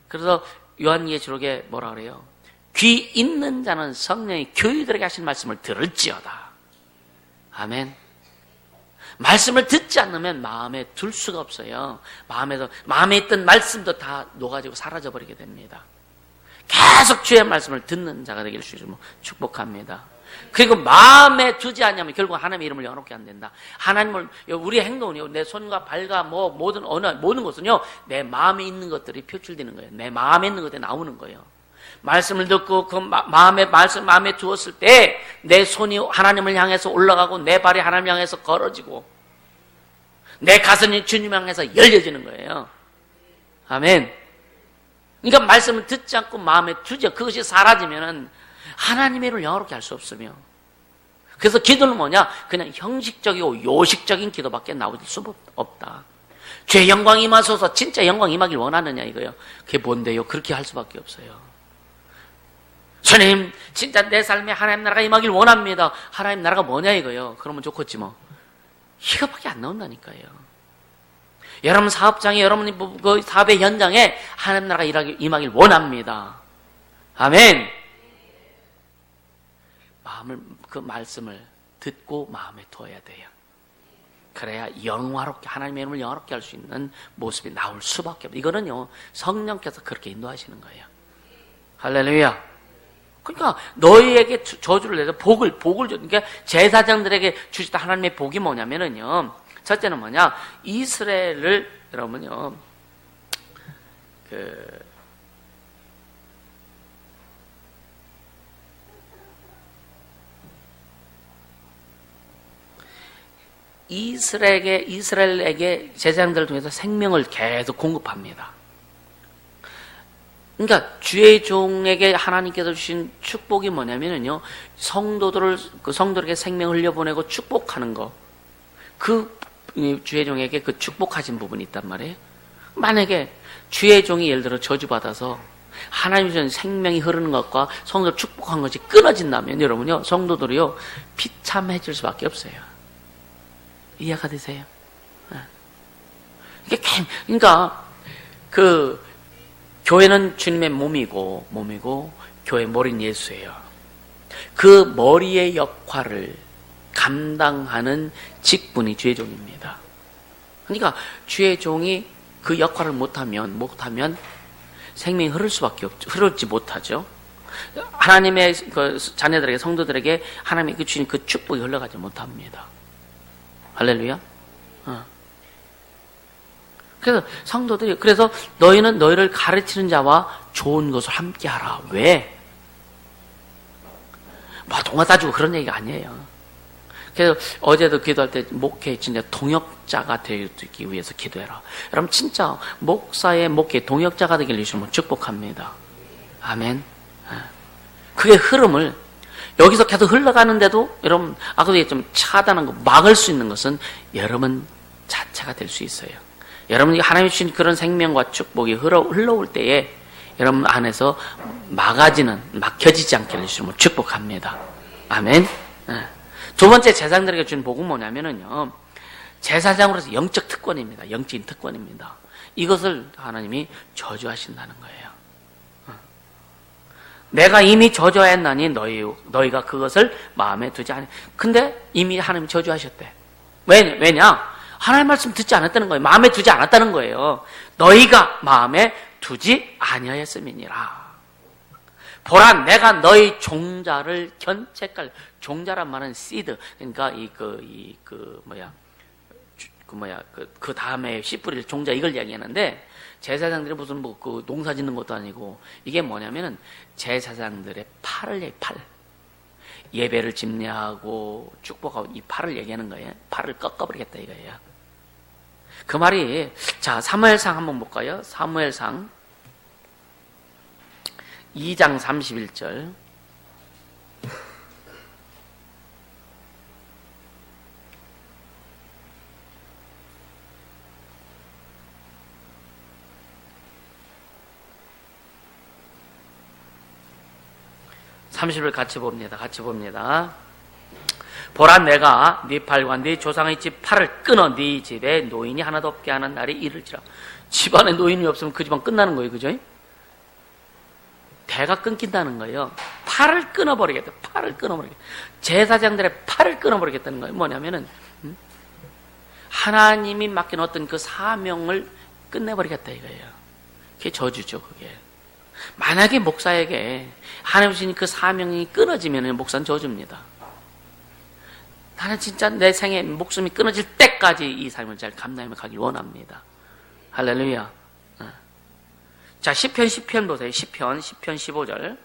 그래서 요한계시록에 뭐라 그래요? 귀 있는 자는 성령이 교유들에게 하신 말씀을 들을지어다. 아멘. 말씀을 듣지 않으면 마음에 둘 수가 없어요. 마음에 있던 말씀도 다 녹아지고 사라져 버리게 됩니다. 계속 주의 말씀을 듣는 자가 되기를 주시면 축복합니다. 그리고 마음에 두지 않으면 결국 하나님의 이름을 영화롭게 안 된다. 하나님을, 우리의 행동은요, 내 손과 발과 모든 것은요, 내 마음에 있는 것들이 표출되는 거예요. 내 마음에 있는 것들이 나오는 거예요. 말씀을 듣고 그 마음에 두었을 때 내 손이 하나님을 향해서 올라가고 내 발이 하나님을 향해서 걸어지고 내 가슴이 주님 향해서 열려지는 거예요. 아멘. 그러니까 말씀을 듣지 않고 마음에 두죠. 그것이 사라지면은 하나님의 이름을 영화롭게 할 수 없으며, 그래서 기도는 뭐냐? 그냥 형식적이고 요식적인 기도밖에 나올 수 없다. 죄 영광 임하소서. 진짜 영광 임하길 원하느냐 이거요. 그게 뭔데요? 그렇게 할 수밖에 없어요. 주님, 진짜 내 삶에 하나님 나라가 임하길 원합니다. 하나님 나라가 뭐냐 이거요. 그러면 좋겠지 뭐. 이거밖에 안 나온다니까요. 여러분 사업장에, 여러분이 그 사업의 현장에 하나님 나라가 임하길 원합니다. 아멘. 그 말씀을 듣고 마음에 둬야 돼요. 그래야 영화롭게, 하나님의 이름을 영화롭게 할 수 있는 모습이 나올 수밖에 없어요. 이거는요, 성령께서 그렇게 인도하시는 거예요. 할렐루야. 그러니까 너희에게 저주를 내서 복을 줘. 그러니까 제사장들에게 주시다 하나님의 복이 뭐냐면은요, 첫째는 뭐냐? 이스라엘을, 여러분요, 이스라엘에게 제사장들을 통해서 생명을 계속 공급합니다. 그러니까 주의 종에게 하나님께서 주신 축복이 뭐냐면요, 성도들에게 생명을 흘려보내고 축복하는 거, 그 주의 종에게 그 축복하신 부분이 있단 말이에요. 만약에 주의 종이 예를 들어 저주받아서 하나님이 주신 생명이 흐르는 것과 성도를 축복한 것이 끊어진다면 여러분요, 성도들이요 비참해질 수밖에 없어요. 이해가 되세요? 그러니까 교회는 주님의 몸이고 교회 머리는 예수예요. 그 머리의 역할을 감당하는 직분이 주의 종입니다. 그러니까 주의 종이 그 역할을 못하면 생명이 흐르지 못하죠. 하나님의 그 자녀들에게, 성도들에게 하나님의 주신 그 축복이 흘러가지 못합니다. 할렐루야. 그래서 성도들이, 그래서 너희는 너희를 가르치는 자와 좋은 것을 함께 하라. 왜? 뭐 동화 따주고 그런 얘기가 아니에요. 그래서 어제도 기도할 때 목회 진짜 동역자가 되기 위해서 기도해라. 여러분 진짜 목사의 목회 동역자가 되길 주시면 축복합니다. 아멘. 그게 흐름을 여기서 계속 흘러가는데도 여러분 아까도 좀 차단한 거 막을 수 있는 것은 여러분 자체가 될 수 있어요. 여러분이 하나님이 주신 그런 생명과 축복이 흘러올 때에 여러분 안에서 막혀지지 않게 해주시면 축복합니다. 아멘. 두 번째 제사장들에게 준 복은 뭐냐면요, 제사장으로서 영적 특권입니다. 영적인 특권입니다. 이것을 하나님이 저주하신다는 거예요. 내가 이미 저주하였나니 너희가 그것을 마음에 두지 않아. 근데 이미 하나님이 저주하셨대. 왜냐? 하나님 말씀 듣지 않았다는 거예요. 마음에 두지 않았다는 거예요. 너희가 마음에 두지 아니하였음이니라. 보라, 내가 너희 종자를 견책할. 종자란 말은 씨드. 그러니까 그 다음에 씨 뿌릴 종자, 이걸 이야기하는데, 제사장들이 무슨 그 농사 짓는 것도 아니고, 이게 뭐냐면은 제사장들의 팔을 팔. 예배를 집례하고 축복하고 이 팔을 얘기하는 거예요. 팔을 꺾어버리겠다 이거예요. 그 말이, 자, 사무엘상 한번 볼까요? 사무엘상 2장 31절. (30을) 같이 봅니다. 보라, 내가 네 팔과 네 조상의 집 팔을 끊어 네 집에 노인이 하나도 없게 하는 날이 이를지라. 집안에 노인이 없으면 그 집안 끝나는 거예요. 그죠? 대가 끊긴다는 거예요. 팔을 끊어버리겠다. 제사장들의 팔을 끊어버리겠다는 거예요. 뭐냐면은 하나님이 맡긴 어떤 그 사명을 끝내버리겠다 이거예요. 그게 저주죠. 그게. 만약에 목사에게 하나님 주신 그 사명이 끊어지면 목사는 저주입니다. 나는 진짜 내 생에 목숨이 끊어질 때까지 이 삶을 잘 감당하며 가길 원합니다. 할렐루야. 자, 시편 보세요. 시편 15절.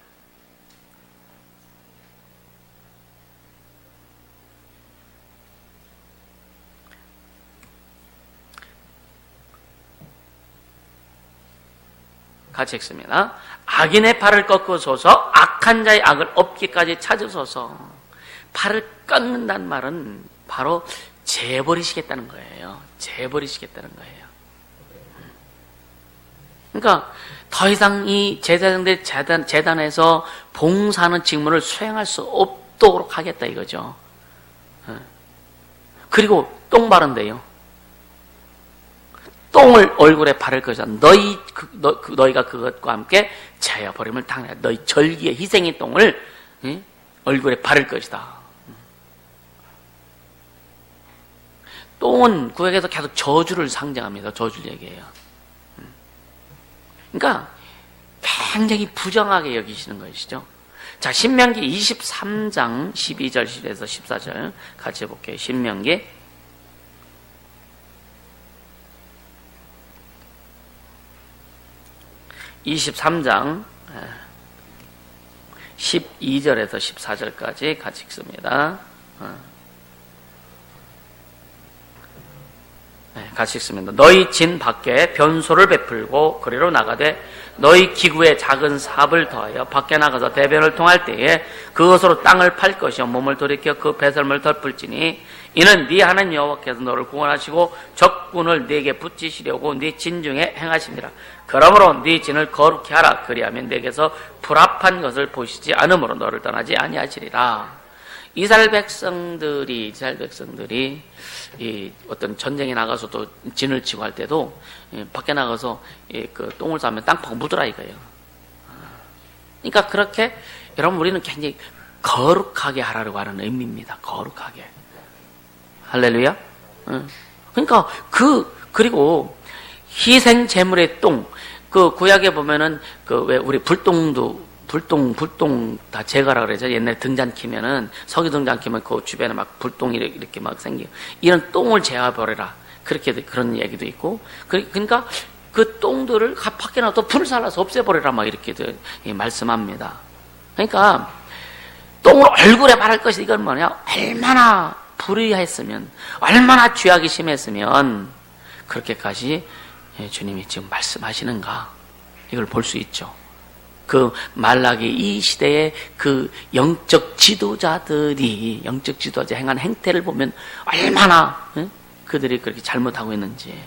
같이 읽습니다. 악인의 팔을 꺾으소서, 악한 자의 악을 없기까지 찾으소서. 팔을 꺾는다는 말은 바로 재버리시겠다는 거예요. 재버리시겠다는 거예요. 그러니까 더 이상 이 제사장들 재단에서 봉사하는 직무를 수행할 수 없도록 하겠다 이거죠. 그리고 똥 바른대요. 똥을 얼굴에 바를 것이다. 너희가 그것과 함께 제어버림을 당하라. 너희 절기의 희생의 똥을 얼굴에 바를 것이다. 똥은 구약에서 계속 저주를 상징합니다. 저주를 얘기해요. 그러니까 굉장히 부정하게 여기시는 것이죠. 자, 신명기 23장 12절에서 14절 같이 볼게요. 신명기 23장 12절에서 14절까지 같이 읽습니다. 같이 읽습니다. 너희 진 밖에 변소를 베풀고 거리로 나가되 너희 기구에 작은 삽을 더하여 밖에 나가서 대변을 통할 때에 그것으로 땅을 팔 것이요 몸을 돌이켜 그 배설물 덮을지니 이는 네 하나님 여호와께서 너를 구원하시고 적군을 네게 붙이시려고 네 진 중에 행하심이라. 그러므로 네 진을 거룩히 하라. 그리하면 네게서 불합한 것을 보시지 않으므로 너를 떠나지 아니하시리라. 이스라엘 백성들이 이 어떤 전쟁에 나가서도 진을 치고 할 때도 밖에 나가서 그 똥을 싸면 땅파고 묻으라 이거예요. 그러니까 그렇게 여러분 우리는 굉장히 거룩하게 하라고 하는 의미입니다. 거룩하게. 할렐루야. 그러니까 그리고 희생 제물의 똥, 그 구약에 보면은 그 왜 우리 불똥 다 제거라 그러죠. 옛날에 등잔 키면은 석유 등잔 키면 그 주변에 막 불똥이 이렇게 막 생기고 이런 똥을 제어버려라. 그런 얘기도 있고, 그러니까 그 똥들을 밖에 놔둬 불을 살라서 없애버리라 막 이렇게 말씀합니다. 그러니까 똥을 얼굴에 바를 것이 이건 뭐냐? 얼마나 불의했으면, 얼마나 죄악이 심했으면 그렇게까지 주님이 지금 말씀하시는가, 이걸 볼 수 있죠. 그 말라기 이 시대의 그 영적 지도자들이 행한 행태를 보면 얼마나 그들이 그렇게 잘못하고 있는지.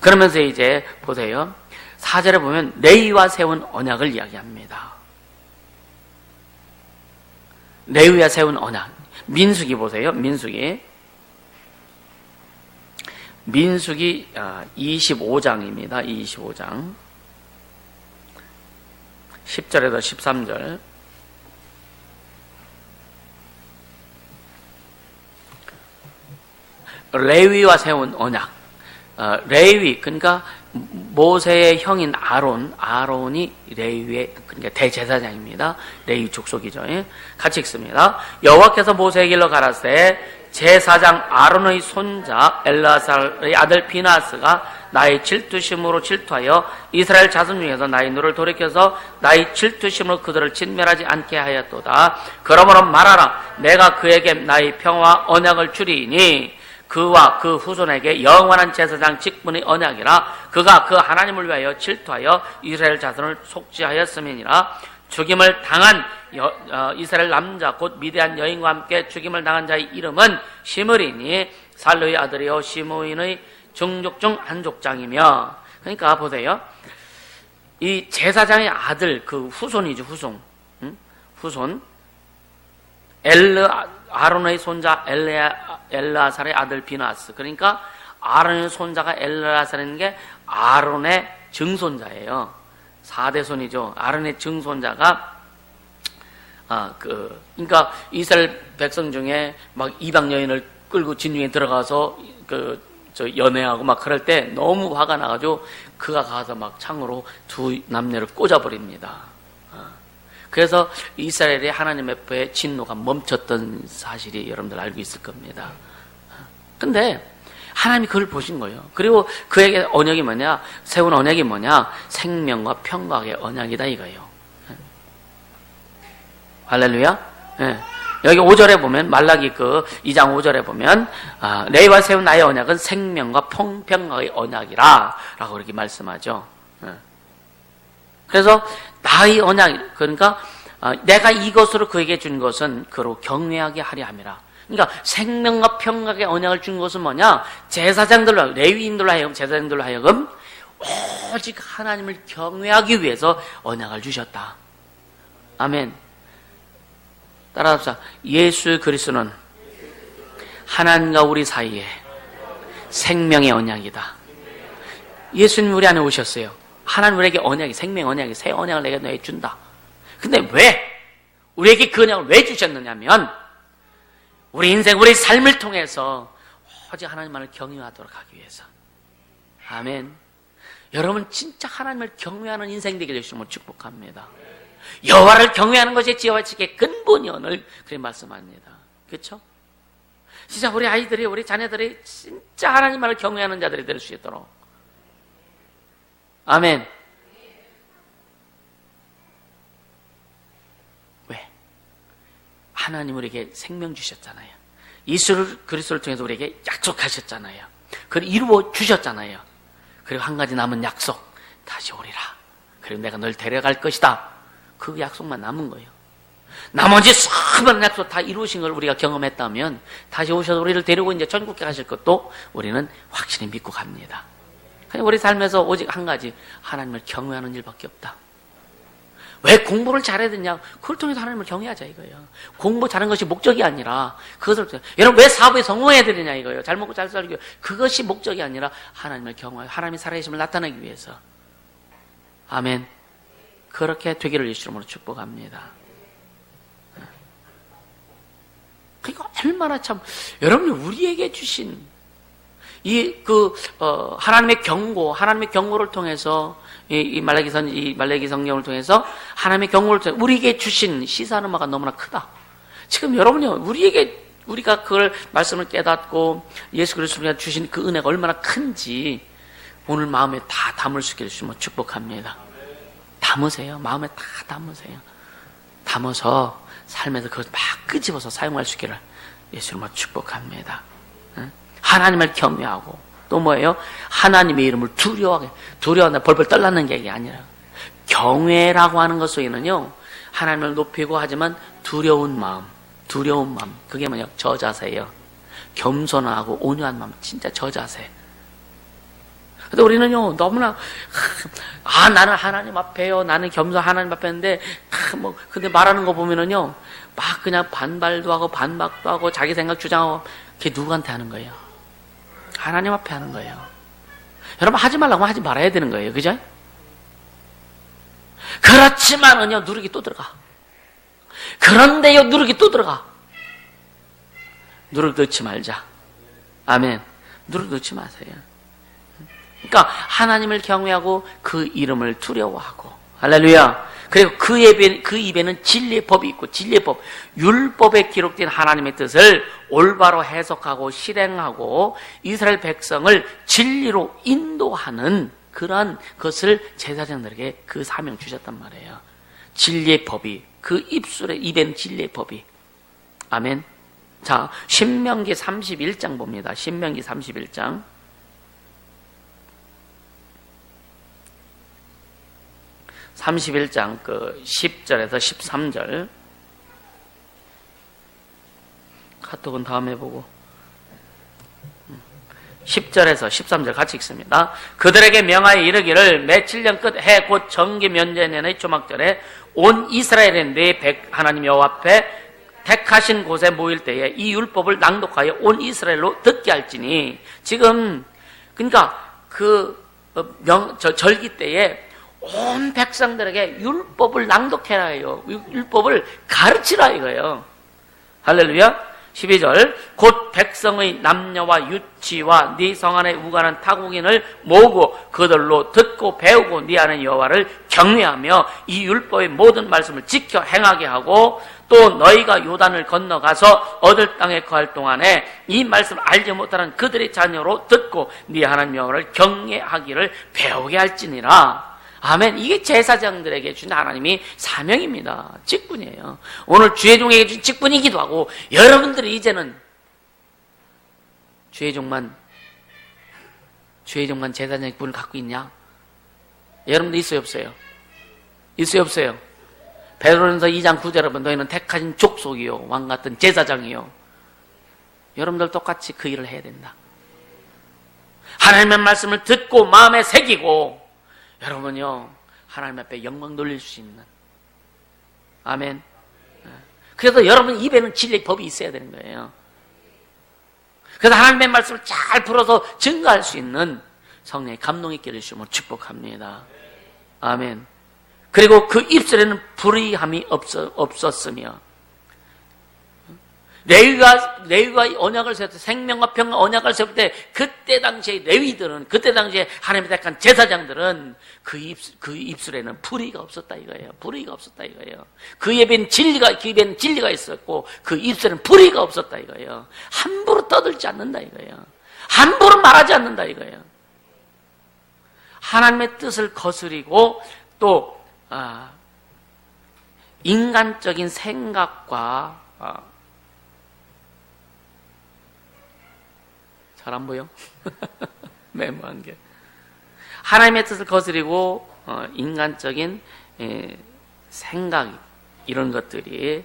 그러면서 이제 보세요. 4절에 보면 레위와 세운 언약을 이야기합니다. 레위와 세운 언약. 민수기 보세요. 민수기 25장입니다. 25장 10절에서 13절. 레위와 세운 언약. 레위, 그러니까 모세의 형인 아론이 레위의, 그러니까 대제사장입니다. 레위 족속이죠. 같이 읽습니다. 여호와께서 모세에게 일러 가라사대 제사장 아론의 손자 엘르아살의 아들 비나스가 나의 질투심으로 질투하여 이스라엘 자손 중에서 나의 눈을 돌이켜서 나의 질투심으로 그들을 진멸하지 않게 하였도다. 그러므로 말하라. 내가 그에게 나의 평화 언약을 주리니 그와 그 후손에게 영원한 제사장 직분의 언약이라. 그가 그 하나님을 위하여 질투하여 이스라엘 자손을 속죄하였음이니라. 죽임을 당한 이스라엘 남자 곧 미디안 여인과 함께 죽임을 당한 자의 이름은 시므리니 살루의 아들이요 시므인의 종족 중 한 족장이며. 그러니까 보세요. 이 제사장의 아들, 그 후손이죠. 후손. 아론의 손자 엘르아살의 아들 비나스. 그러니까 아론의 손자가 엘르아살인 게 아론의 증손자예요. 4대손이죠. 아론의 증손자가 그러니까 이스라엘 백성 중에 막 이방 여인을 끌고 진중에 들어가서 연애하고 막 그럴 때 너무 화가 나가지고 그가 가서 막 창으로 두 남녀를 꽂아버립니다. 그래서 이스라엘의 하나님 앞에 진노가 멈췄던 사실이 여러분들 알고 있을 겁니다. 근데 하나님이 그걸 보신 거예요. 그리고 그에게 언약이 뭐냐? 세운 언약이 뭐냐? 생명과 평강의 언약이다 이거예요. 할렐루야. 네. 여기 5절에 보면 말라기 2장 5절에 보면 레위와 세운 나의 언약은 생명과 평강의 언약이라 라고 그렇게 말씀하죠. 네. 그래서 나의 언약, 그러니까 내가 이것으로 그에게 준 것은 그로 경외하게 하려 함이라. 그러니까 생명과 평강의 언약을 준 것은 뭐냐? 제사장들로, 레위인들로 하여금, 제사장들로 하여금 오직 하나님을 경외하기 위해서 언약을 주셨다. 아멘. 따라합시다. 예수 그리스도는 하나님과 우리 사이에 생명의 언약이다. 예수님 우리 안에 오셨어요. 하나님 우리에게 언약이, 생명 언약이, 새 언약을 내게 준다. 근데 왜? 우리에게 그 언약을 왜 주셨느냐면 우리 인생, 우리 삶을 통해서 오직 하나님만을 경외하도록 하기 위해서. 아멘. 여러분 진짜 하나님을 경외하는 인생 되게 해주시면 축복합니다. 여호와를 경외하는 것이 지혜와 지식의 근본이 오늘 그렇게 말씀합니다. 그렇죠? 진짜 우리 아이들이, 우리 자녀들이 진짜 하나님만을 경외하는 자들이 될 수 있도록. 아멘. 왜? 하나님 우리에게 생명 주셨잖아요. 예수 그리스도를 통해서 우리에게 약속하셨잖아요. 그걸 이루어 주셨잖아요. 그리고 한 가지 남은 약속, 다시 오리라. 그리고 내가 널 데려갈 것이다. 그 약속만 남은 거예요. 나머지 수많은 약속 다 이루신 걸 우리가 경험했다면 다시 오셔서 우리를 데리고 이제 천국에 가실 것도 우리는 확실히 믿고 갑니다. 그냥 우리 삶에서 오직 한 가지, 하나님을 경외하는 일밖에 없다. 왜 공부를 잘해야 되냐? 그걸 통해서 하나님을 경외하자 이거예요. 공부 잘하는 것이 목적이 아니라 그것을 통해서, 여러분 왜 사업에 성공해야 되느냐 이거예요. 잘 먹고 잘 살기, 그것이 목적이 아니라 하나님을 경외하고 하나님의 살아계심을 나타내기 위해서. 아멘. 그렇게 되기를 예수 이름으로 축복합니다. 그러니까 얼마나 참, 여러분이 우리에게 주신 하나님의 경고, 하나님의 경고를 통해서 이 말라기 성경을 통해서 하나님의 경고를 통해서 우리에게 주신 시사는 바가 너무나 크다. 지금 여러분이 우리에게 우리가 그걸 말씀을 깨닫고 예수 그리스도가 주신 그 은혜가 얼마나 큰지 오늘 마음에 다 담을 수 있게 해주시면 축복합니다. 담으세요. 마음에 다 담으세요. 담아서 삶에서 그걸 막 끄집어서 사용할 수 있기를 예수님으로 축복합니다. 하나님을 경외하고 또 뭐예요? 하나님의 이름을 두려워한다. 벌벌 떨라는 게 아니라 경외라고 하는 것 속에는요, 하나님을 높이고 하지만 두려운 마음, 그게 뭐냐? 저자세예요. 겸손하고 온유한 마음, 진짜 저자세. 근데 우리는요, 너무나, 나는 하나님 앞에요. 나는 겸손 하나님 앞에 했는데, 근데 말하는 거 보면은요, 막 그냥 반발도 하고, 반박도 하고, 자기 생각 주장하고, 그게 누구한테 하는 거예요? 하나님 앞에 하는 거예요. 여러분, 하지 말라고 하면 하지 말아야 되는 거예요. 그죠? 그렇지만은요, 누르기 또 들어가. 그런데요, 누르기 또 들어가. 누르기 넣지 말자. 아멘. 누르기 넣지 마세요. 그러니까 하나님을 경외하고 그 이름을 두려워하고, 할렐루야. 그리고 그 입에는 진리의 법이 있고, 진리의 법, 율법에 기록된 하나님의 뜻을 올바로 해석하고 실행하고 이스라엘 백성을 진리로 인도하는 그러한 것을 제사장들에게 그 사명 주셨단 말이에요. 진리의 법이, 그 입에는 진리의 법이. 아멘. 자, 신명기 31장 봅니다. 신명기 31장. 그 10절에서 13절. 카톡은 다음에 보고. 10절에서 13절 같이 읽습니다. 그들에게 명하여 이르기를 매 7년 끝 해 곧 정기 면제년의 초막절에 온 이스라엘의 네 하나님 여호와 앞에 택하신 곳에 모일 때에 이 율법을 낭독하여 온 이스라엘로 듣게 할지니. 지금 그러니까 절기 때에 온 백성들에게 율법을 낭독해라 해요. 율법을 가르치라 이거예요. 할렐루야. 12절 곧 백성의 남녀와 유치와 네 성 안에 우간한 타국인을 모으고 그들로 듣고 배우고 네 하나님 여호와를 경외하며 이 율법의 모든 말씀을 지켜 행하게 하고 또 너희가 요단을 건너가서 얻을 땅에 거할 동안에 이 말씀을 알지 못하는 그들의 자녀로 듣고 네 하나님 여호와를 경외하기를 배우게 할지니라. 아멘. 이게 제사장들에게 준 하나님이 사명입니다. 직분이에요. 오늘 주의 종에게 준 직분이기도 하고, 여러분들이 이제는 주의 종만 제사장의 직분을 갖고 있냐? 여러분들 있어요, 없어요? 있어요, 없어요? 베드로전서 2장 9절에 보면 너희는 택하신 족속이요, 왕 같은 제사장이요. 여러분들 똑같이 그 일을 해야 된다. 하나님의 말씀을 듣고 마음에 새기고, 여러분요, 하나님 앞에 영광 돌릴 수 있는. 아멘. 그래서 여러분 입에는 진리의 법이 있어야 되는 거예요. 그래서 하나님의 말씀을 잘 풀어서 증거할 수 있는 성령의 감동 있게 해주시면 축복합니다. 아멘. 그리고 그 입술에는 불의함이 없었으며, 레위가 언약을 세울 때, 생명과 평화 언약을 세울 때, 그때 당시에 하나님의 택한 제사장들은 그 입술에는 불의가 없었다 이거예요. 불의가 없었다 이거예요. 그 입에는 진리가 있었고, 그 입술에는 불의가 없었다 이거예요. 함부로 떠들지 않는다 이거예요. 함부로 말하지 않는다 이거예요. 하나님의 뜻을 거스리고, 또, 인간적인 생각과, 잘 안 보여? 메모한 게. 하나님의 뜻을 거스리고 인간적인 생각, 이런 것들이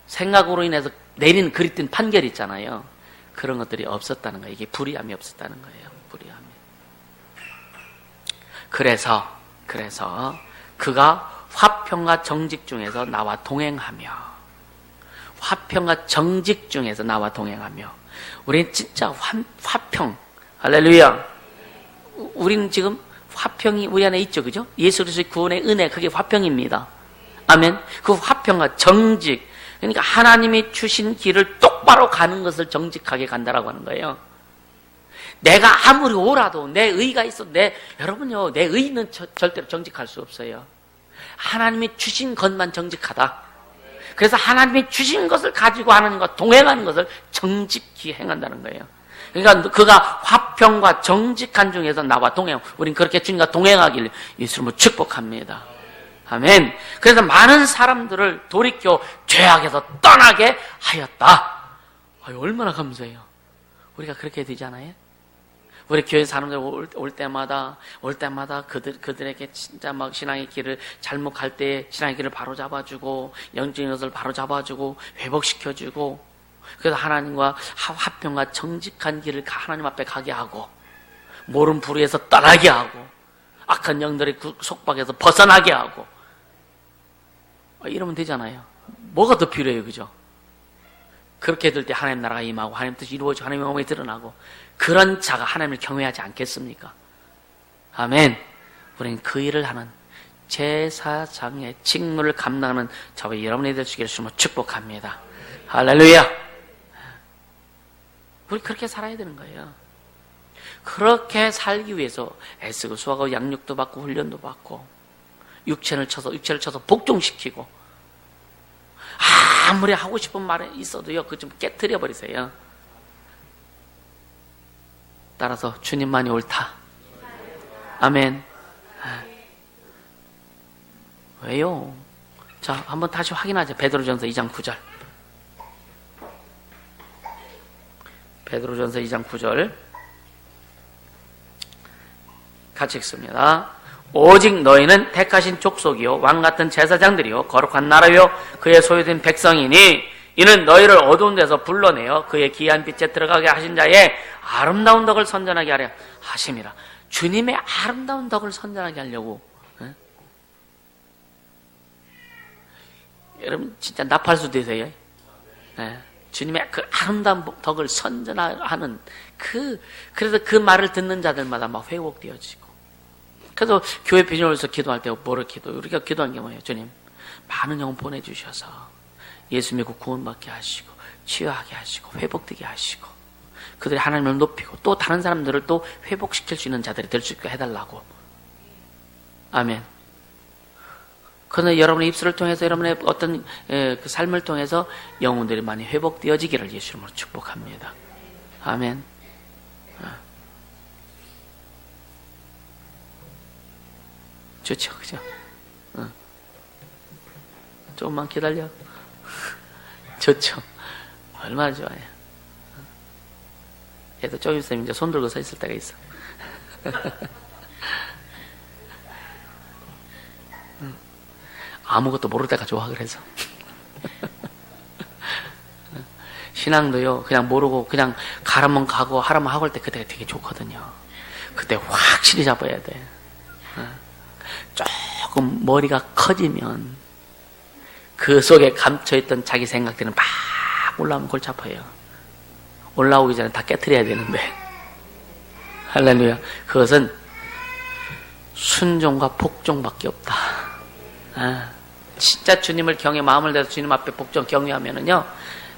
생각으로 인해서 내린 그릇된 판결이 있잖아요. 그런 것들이 없었다는 거예요. 이게 불의함이 없었다는 거예요. 불의함이. 그래서 그가 화평과 정직 중에서 나와 동행하며, 우리는 진짜 화평, 할렐루야. 우리는 지금 화평이 우리 안에 있죠, 그죠? 예수 그리스도의 구원의 은혜, 그게 화평입니다. 아멘. 그 화평과 정직, 그러니까 하나님이 주신 길을 똑바로 가는 것을 정직하게 간다라고 하는 거예요. 내가 아무리 오라도 내 의가 있어, 여러분요, 내 의는 절대로 정직할 수 없어요. 하나님이 주신 것만 정직하다. 그래서 하나님이 주신 것을 가지고 하나님과 동행하는 것을 정직히 행한다는 거예요. 그러니까 그가 화평과 정직한 중에서 나와 동행, 우린 그렇게 주님과 동행하기를 예수님으로 축복합니다. 아멘. 그래서 많은 사람들을 돌이켜 죄악에서 떠나게 하였다. 얼마나 감사해요. 우리가 그렇게 되잖아요. 우리 교회 사람들 올 때마다 그들에게 진짜 막 신앙의 길을 잘못 갈 때 신앙의 길을 바로 잡아주고 영적인 것을 바로 잡아주고 회복시켜주고, 그래서 하나님과 화평과 정직한 길을 하나님 앞에 가게 하고, 모른 불의에서 떠나게 하고, 악한 영들의 속박에서 벗어나게 하고, 이러면 되잖아요. 뭐가 더 필요해요, 그죠? 그렇게 될 때 하나님 나라가 임하고 하나님 뜻이 이루어지고 하나님의 영광이 드러나고, 그런 자가 하나님을 경외하지 않겠습니까? 아멘. 우리는 그 일을 하는 제사장의 직무를 감당하는 저와 여러분이 될 수 있기를 주님으로 축복합니다. 할렐루야. 우리 그렇게 살아야 되는 거예요. 그렇게 살기 위해서 애쓰고 수고하고 양육도 받고 훈련도 받고 육체를 쳐서 복종시키고, 아무리 하고 싶은 말이 있어도요, 그거 좀 깨트려 버리세요. 따라서 주님만이 옳다. 아멘. 왜요? 자, 한번 다시 확인하자. 베드로전서 2장 9절. 베드로전서 2장 9절 같이 읽습니다. 오직 너희는 택하신 족속이요 왕같은 제사장들이요 거룩한 나라요 그의 소유된 백성이니 이는 너희를 어두운 데서 불러내어 그의 귀한 빛에 들어가게 하신 자의 아름다운 덕을 선전하게 하려 하심이라. 주님의 아름다운 덕을 선전하게 하려고. 여러분 진짜 나팔수 되세요. 주님의 그 아름다운 덕을 선전하는 그래서 그 말을 듣는 자들마다 막 회복되어지고. 그래서 교회 비전에서 기도할 때 뭐를 기도해요? 우리가 기도한 게 뭐예요? 주님, 많은 영혼 보내주셔서 예수 믿고 구원받게 하시고 치유하게 하시고 회복되게 하시고 그들이 하나님을 높이고 또 다른 사람들을 또 회복시킬 수 있는 자들이 될 수 있게 해달라고. 아멘. 그러나 여러분의 입술을 통해서 여러분의 어떤 그 삶을 통해서 영혼들이 많이 회복되어지기를 예수 이름으로 축복합니다. 아멘. 좋죠, 그죠? 조금만 기다려. 좋죠. 얼마나 좋아요. 얘도 좀 있으면 이제 손 들고 서 있을 때가 있어. 아무것도 모를 때가 좋아, 그래서. 신앙도요, 그냥 모르고, 그냥 가라면 가고, 하라면 하고 할 때 그때가 되게 좋거든요. 그때 확실히 잡아야 돼. 조금 머리가 커지면, 그 속에 감춰있던 자기 생각들은 막 올라오면 골치 아파요. 올라오기 전에 다 깨트려야 되는데. 할렐루야. 그것은 순종과 복종밖에 없다. 진짜 주님을 경외, 마음을 내서 주님 앞에 복종 경외하면은요,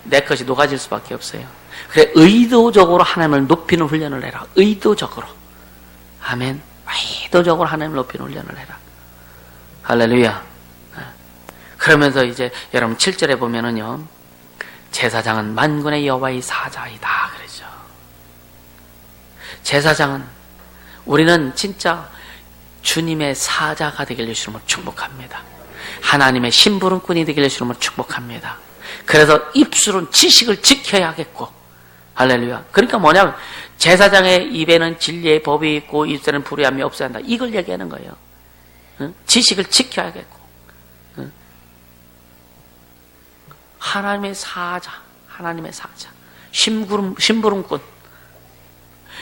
내 것이 녹아질 수밖에 없어요. 그래, 의도적으로 하나님을 높이는 훈련을 해라. 의도적으로. 아멘. 의도적으로 하나님을 높이는 훈련을 해라. 할렐루야. 그러면서 이제 여러분 7절에 보면은요, 제사장은 만군의 여호와의 사자이다 그러죠. 제사장은, 우리는 진짜 주님의 사자가 되길 예수님으로 축복합니다. 하나님의 심부름꾼이 되길 예수님으로 축복합니다. 그래서 입술은 지식을 지켜야겠고, 할렐루야. 그러니까 뭐냐면 제사장의 입에는 진리의 법이 있고 입술에는 불의함이 없어야 한다. 이걸 얘기하는 거예요. 지식을 지켜야겠고, 하나님의 사자, 심부름꾼.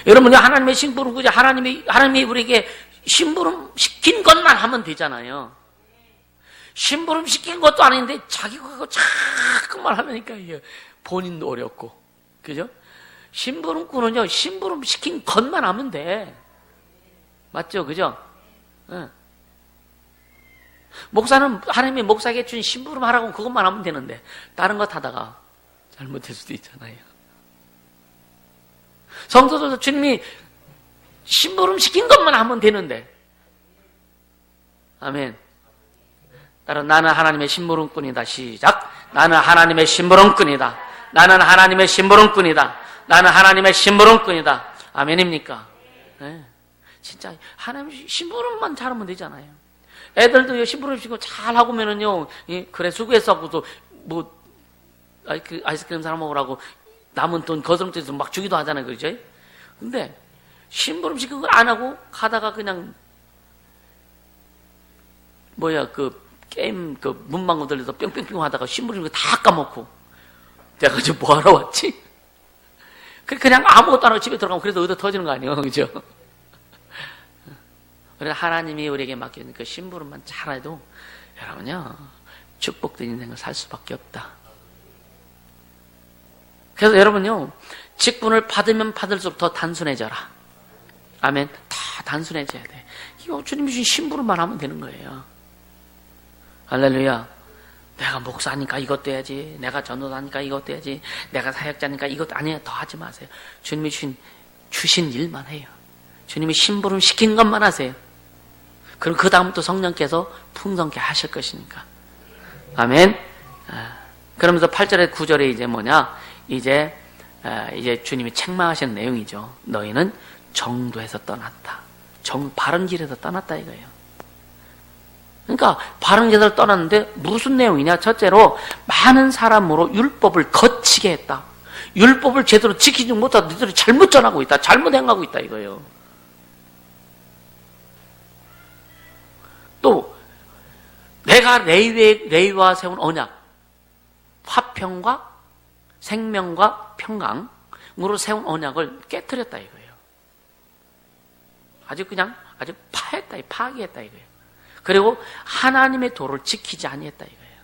여러분, 하나님의 심부름꾼이 하나님이 우리에게 심부름 시킨 것만 하면 되잖아요. 심부름 시킨 것도 아닌데 자기가 그거 자꾸만 하니까 이게 본인도 어렵고, 그죠? 심부름꾼은요, 심부름 시킨 것만 하면 돼. 맞죠, 그죠? 네. 목사는 하나님이 목사에게 준 심부름 하라고 그것만 하면 되는데 다른 것 하다가 잘못될 수도 있잖아요. 성도들도 주님이 심부름 시킨 것만 하면 되는데. 아멘. 따라 나는 하나님의 심부름꾼이다. 시작. 나는 하나님의 심부름꾼이다. 나는 하나님의 심부름꾼이다. 나는 하나님의 심부름꾼이다. 아멘입니까? 네. 진짜 하나님 심부름만 잘하면 되잖아요. 애들도 심부름 시키고 잘 하고면은요, 그래 수고했어 하고도 뭐 아이스크림 사 먹으라고 남은 돈 거스름돈에서 막 주기도 하잖아요, 그죠? 근데 심부름 시킨 걸 안 하고 가다가 그냥 게임 문방구 들려서 뿅뿅뿅 하다가 심부름 다 까먹고 내가 지금 뭐하러 왔지? 그냥 아무것도 안 하고 집에 들어가면 그래도 얻어 터지는 거 아니에요, 그죠? 그래서 하나님이 우리에게 맡겨진 그 심부름만 잘해도 여러분요 축복된 인생을 살 수밖에 없다. 그래서 여러분요 직분을 받으면 받을수록 더 단순해져라. 아멘. 다 단순해져야 돼. 이거 주님이 주신 심부름만 하면 되는 거예요. 할렐루야. 내가 목사니까 이것도 해야지, 내가 전도사니까 이것도 해야지, 내가 사역자니까 이것도 아니에요. 더 하지 마세요. 주님이 주신 일만 해요. 주님이 심부름 시킨 것만 하세요. 그럼 그 다음부터 성령께서 풍성케 하실 것이니까. 아멘. 그러면서 8절에 9절에 이제 뭐냐? 이제 주님이 책망하시는 내용이죠. 너희는 정도에서 떠났다. 바른 길에서 떠났다 이거예요. 그러니까 바른 길에서 떠났는데 무슨 내용이냐? 첫째로 많은 사람으로 율법을 거치게 했다. 율법을 제대로 지키지 못하고 너희들이 잘못 전하고 있다. 잘못 행하고 있다 이거예요. 또 내가 레위와 세운 언약, 화평과 생명과 평강으로 세운 언약을 깨트렸다 이거예요. 아주 파괴했다 이거예요. 그리고 하나님의 도를 지키지 아니했다 이거예요.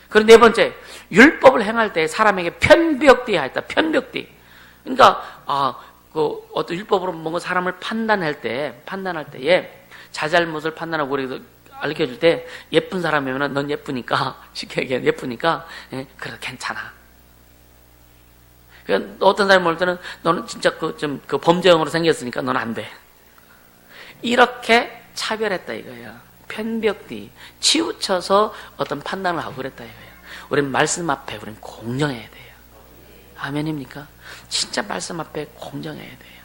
그리고 네 번째, 율법을 행할 때 사람에게 편벽되어야 했다. 편벽되. 그러니까 어떤 율법으로 뭔가 사람을 판단할 때에 자잘못을 판단하고 우리도 알려줄 때 예쁜 사람이면 넌 예쁘니까 쉽게 얘기해 예쁘니까 그래도 괜찮아. 그러니까 어떤 사람이 볼 때는 너는 진짜 그 범죄형으로 생겼으니까 넌 안 돼. 이렇게 차별했다 이거예요. 편벽뒤 치우쳐서 어떤 판단을 하고 그랬다 이거예요. 우리는 말씀 앞에 우리는 공정해야 돼요. 아멘입니까? 진짜 말씀 앞에 공정해야 돼요.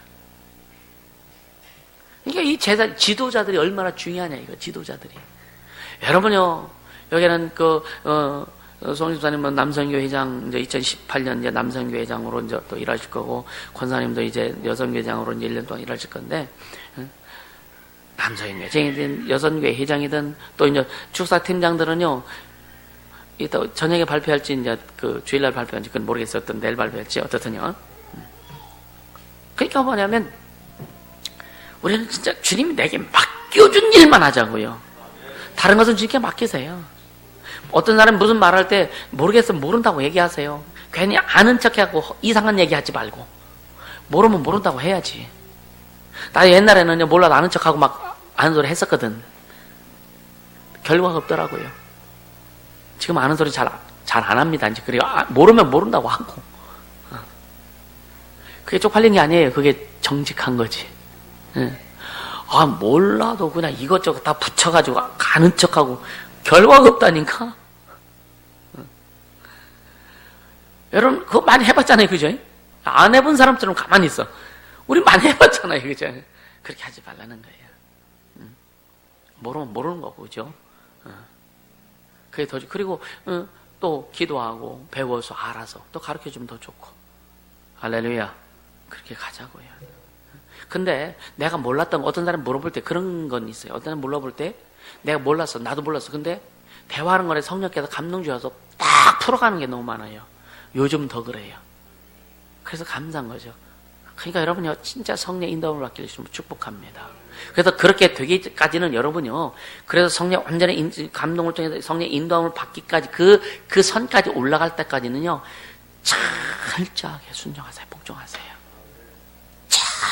그러니까 이 지도자들이 얼마나 중요하냐 이거 지도자들이. 여러분요 여기는 송희 집사님은 남성교 회장 이제 2018년 이제 남성교 회장으로 이제 또 일하실 거고 권사님도 이제 여성교 회장으로 이제 1년 동안 일하실 건데. 남성교 회장이든 여성교 회장이든 또 이제 축사팀장들은요 이따 저녁에 발표할지 이제 주일날 발표할지 그건 모르겠어요. 어떤 내일 발표할지 어떻든요. 그러니까 뭐냐면 우리는 진짜 주님이 내게 맡겨준 일만 하자고요. 다른 것은 주님께 맡기세요. 어떤 사람이 무슨 말할 때 모르겠으면 모른다고 얘기하세요. 괜히 아는 척하고 이상한 얘기하지 말고 모르면 모른다고 해야지. 나 옛날에는 몰라도 아는 척하고 막 아는 소리 했었거든. 결과가 없더라고요. 지금 아는 소리 잘 안 합니다. 이제 그리고 모르면 모른다고 하고. 그게 쪽팔린 게 아니에요. 그게 정직한 거지. 몰라도 그냥 이것저것 다 붙여가지고 아는 척하고 결과가 없다니까. 여러분 그거 많이 해봤잖아요, 그죠? 안 해본 사람처럼 가만히 있어. 우리 많이 해봤잖아요, 그죠? 그렇게 하지 말라는 거예요. 모르면 모르는 거고, 그죠? 그게 더, 그리고, 또 기도하고, 배워서, 알아서, 또 가르쳐 주면 더 좋고. 할렐루야. 그렇게 가자고요. 근데 내가 몰랐던, 어떤 사람 물어볼 때 그런 건 있어요. 어떤 사람 물어볼 때, 내가 몰랐어. 나도 몰랐어. 근데, 대화하는 거에 성령께서 감동 주셔서 딱 풀어가는 게 너무 많아요. 요즘 더 그래요. 그래서 감사한 거죠. 그러니까 여러분요, 진짜 성령 인도함을 받게 되시면 축복합니다. 그래서 그렇게 되기까지는 여러분요, 그래서 성령 완전히 감동을 통해서 성령 인도함을 받기까지 그 선까지 올라갈 때까지는요, 철저하게 순종하세요, 복종하세요.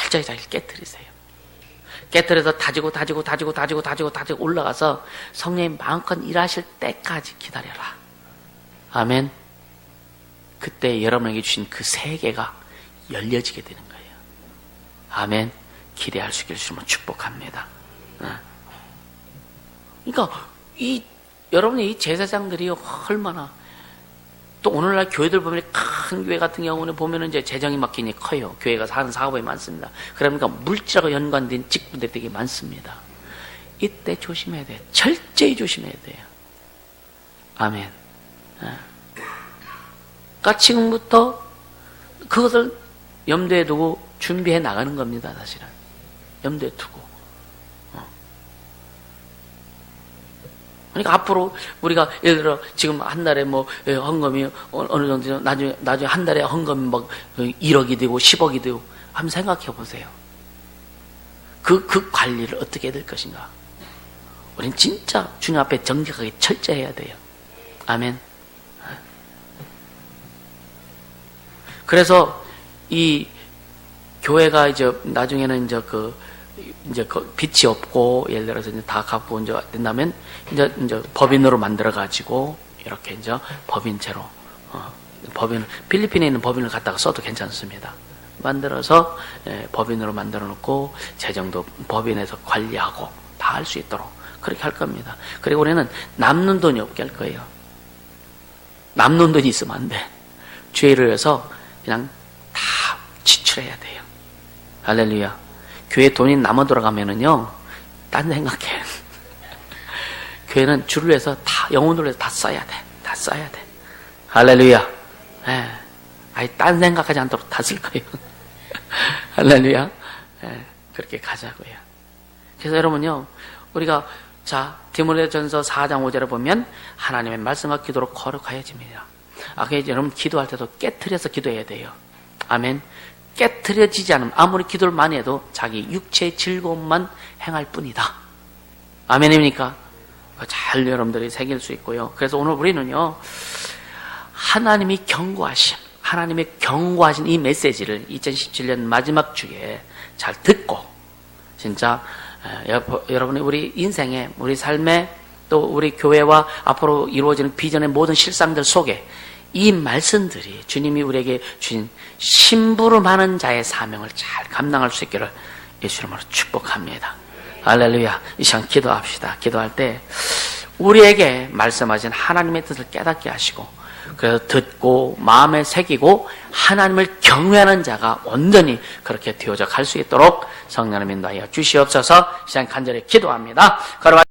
철저히 깨트리세요. 깨트려서 다지고 올라가서 성령이 마음껏 일하실 때까지 기다려라. 아멘. 그때 여러분에게 주신 그 세계가 열려지게 되는 거예요. 아멘. 기대할 수 있게 해주시면 축복합니다. 그러니까 여러분의 이 제사장들이 얼마나 또 오늘날 교회들 보면 큰 교회 같은 경우는 보면은 이제 재정이 막히니 커요. 교회가 하는 사업이 많습니다. 그러니까 물질하고 연관된 직분들이 되게 많습니다. 이때 조심해야 돼요. 철저히 조심해야 돼요. 아멘. 그러니까 지금부터 그것을 염두에 두고 준비해 나가는 겁니다. 사실은 염두에 두고. 그러니까 앞으로 우리가 예를 들어 지금 한 달에 뭐 헌금이 어느 정도 나중에 한 달에 헌금이 막 1억이 되고 10억이 되고 한번 생각해 보세요. 그 관리를 어떻게 해야 될 것인가? 우리는 진짜 주님 앞에 정직하게 철저해야 돼요. 아멘. 그래서 이 교회가 이제 나중에는 이제 그 빛이 없고 예를 들어서 이제 다 갖고 이제 된다면 이제 법인으로 만들어 가지고 이렇게 이제 법인체로 법인 필리핀에 있는 법인을 갖다가 써도 괜찮습니다. 만들어서 법인으로 만들어 놓고 재정도 법인에서 관리하고 다 할 수 있도록 그렇게 할 겁니다. 그리고 우리는 남는 돈이 없게 할 거예요. 남는 돈이 있으면 안 돼. 죄를 위해서 그냥 다 지출해야 돼요. 할렐루야. 교회 돈이 남아 돌아가면은요, 딴 생각해. 교회는 주를 위해서 다, 영혼을 위해서 다 써야 돼. 다 써야 돼. 할렐루야. 아예 딴 생각하지 않도록 다 쓸 거예요. 할렐루야. 그렇게 가자고요. 그래서 여러분요, 우리가, 자, 디모데전서 4장 5절에 보면, 하나님의 말씀과 기도로 거룩하여집니다. 여러분 기도할 때도 깨트려서 기도해야 돼요. 아멘. 깨트려지지 않으면 아무리 기도를 많이 해도 자기 육체의 즐거움만 행할 뿐이다. 아멘입니까? 잘 여러분들이 새길 수 있고요. 그래서 오늘 우리는요, 하나님이 경고하신 이 메시지를 2017년 마지막 주에 잘 듣고, 진짜, 여러분이 우리 인생에, 우리 삶에, 또 우리 교회와 앞으로 이루어지는 비전의 모든 실상들 속에 이 말씀들이 주님이 우리에게 주신 심부름하는 자의 사명을 잘 감당할 수 있기를 예수 이름으로 축복합니다. 할렐루야. 이 시간 기도합시다. 기도할 때 우리에게 말씀하신 하나님의 뜻을 깨닫게 하시고, 그래서 듣고 마음에 새기고 하나님을 경외하는 자가 온전히 그렇게 되어져 갈 수 있도록 성령을 인도하여 주시옵소서. 이 시간 간절히 기도합니다.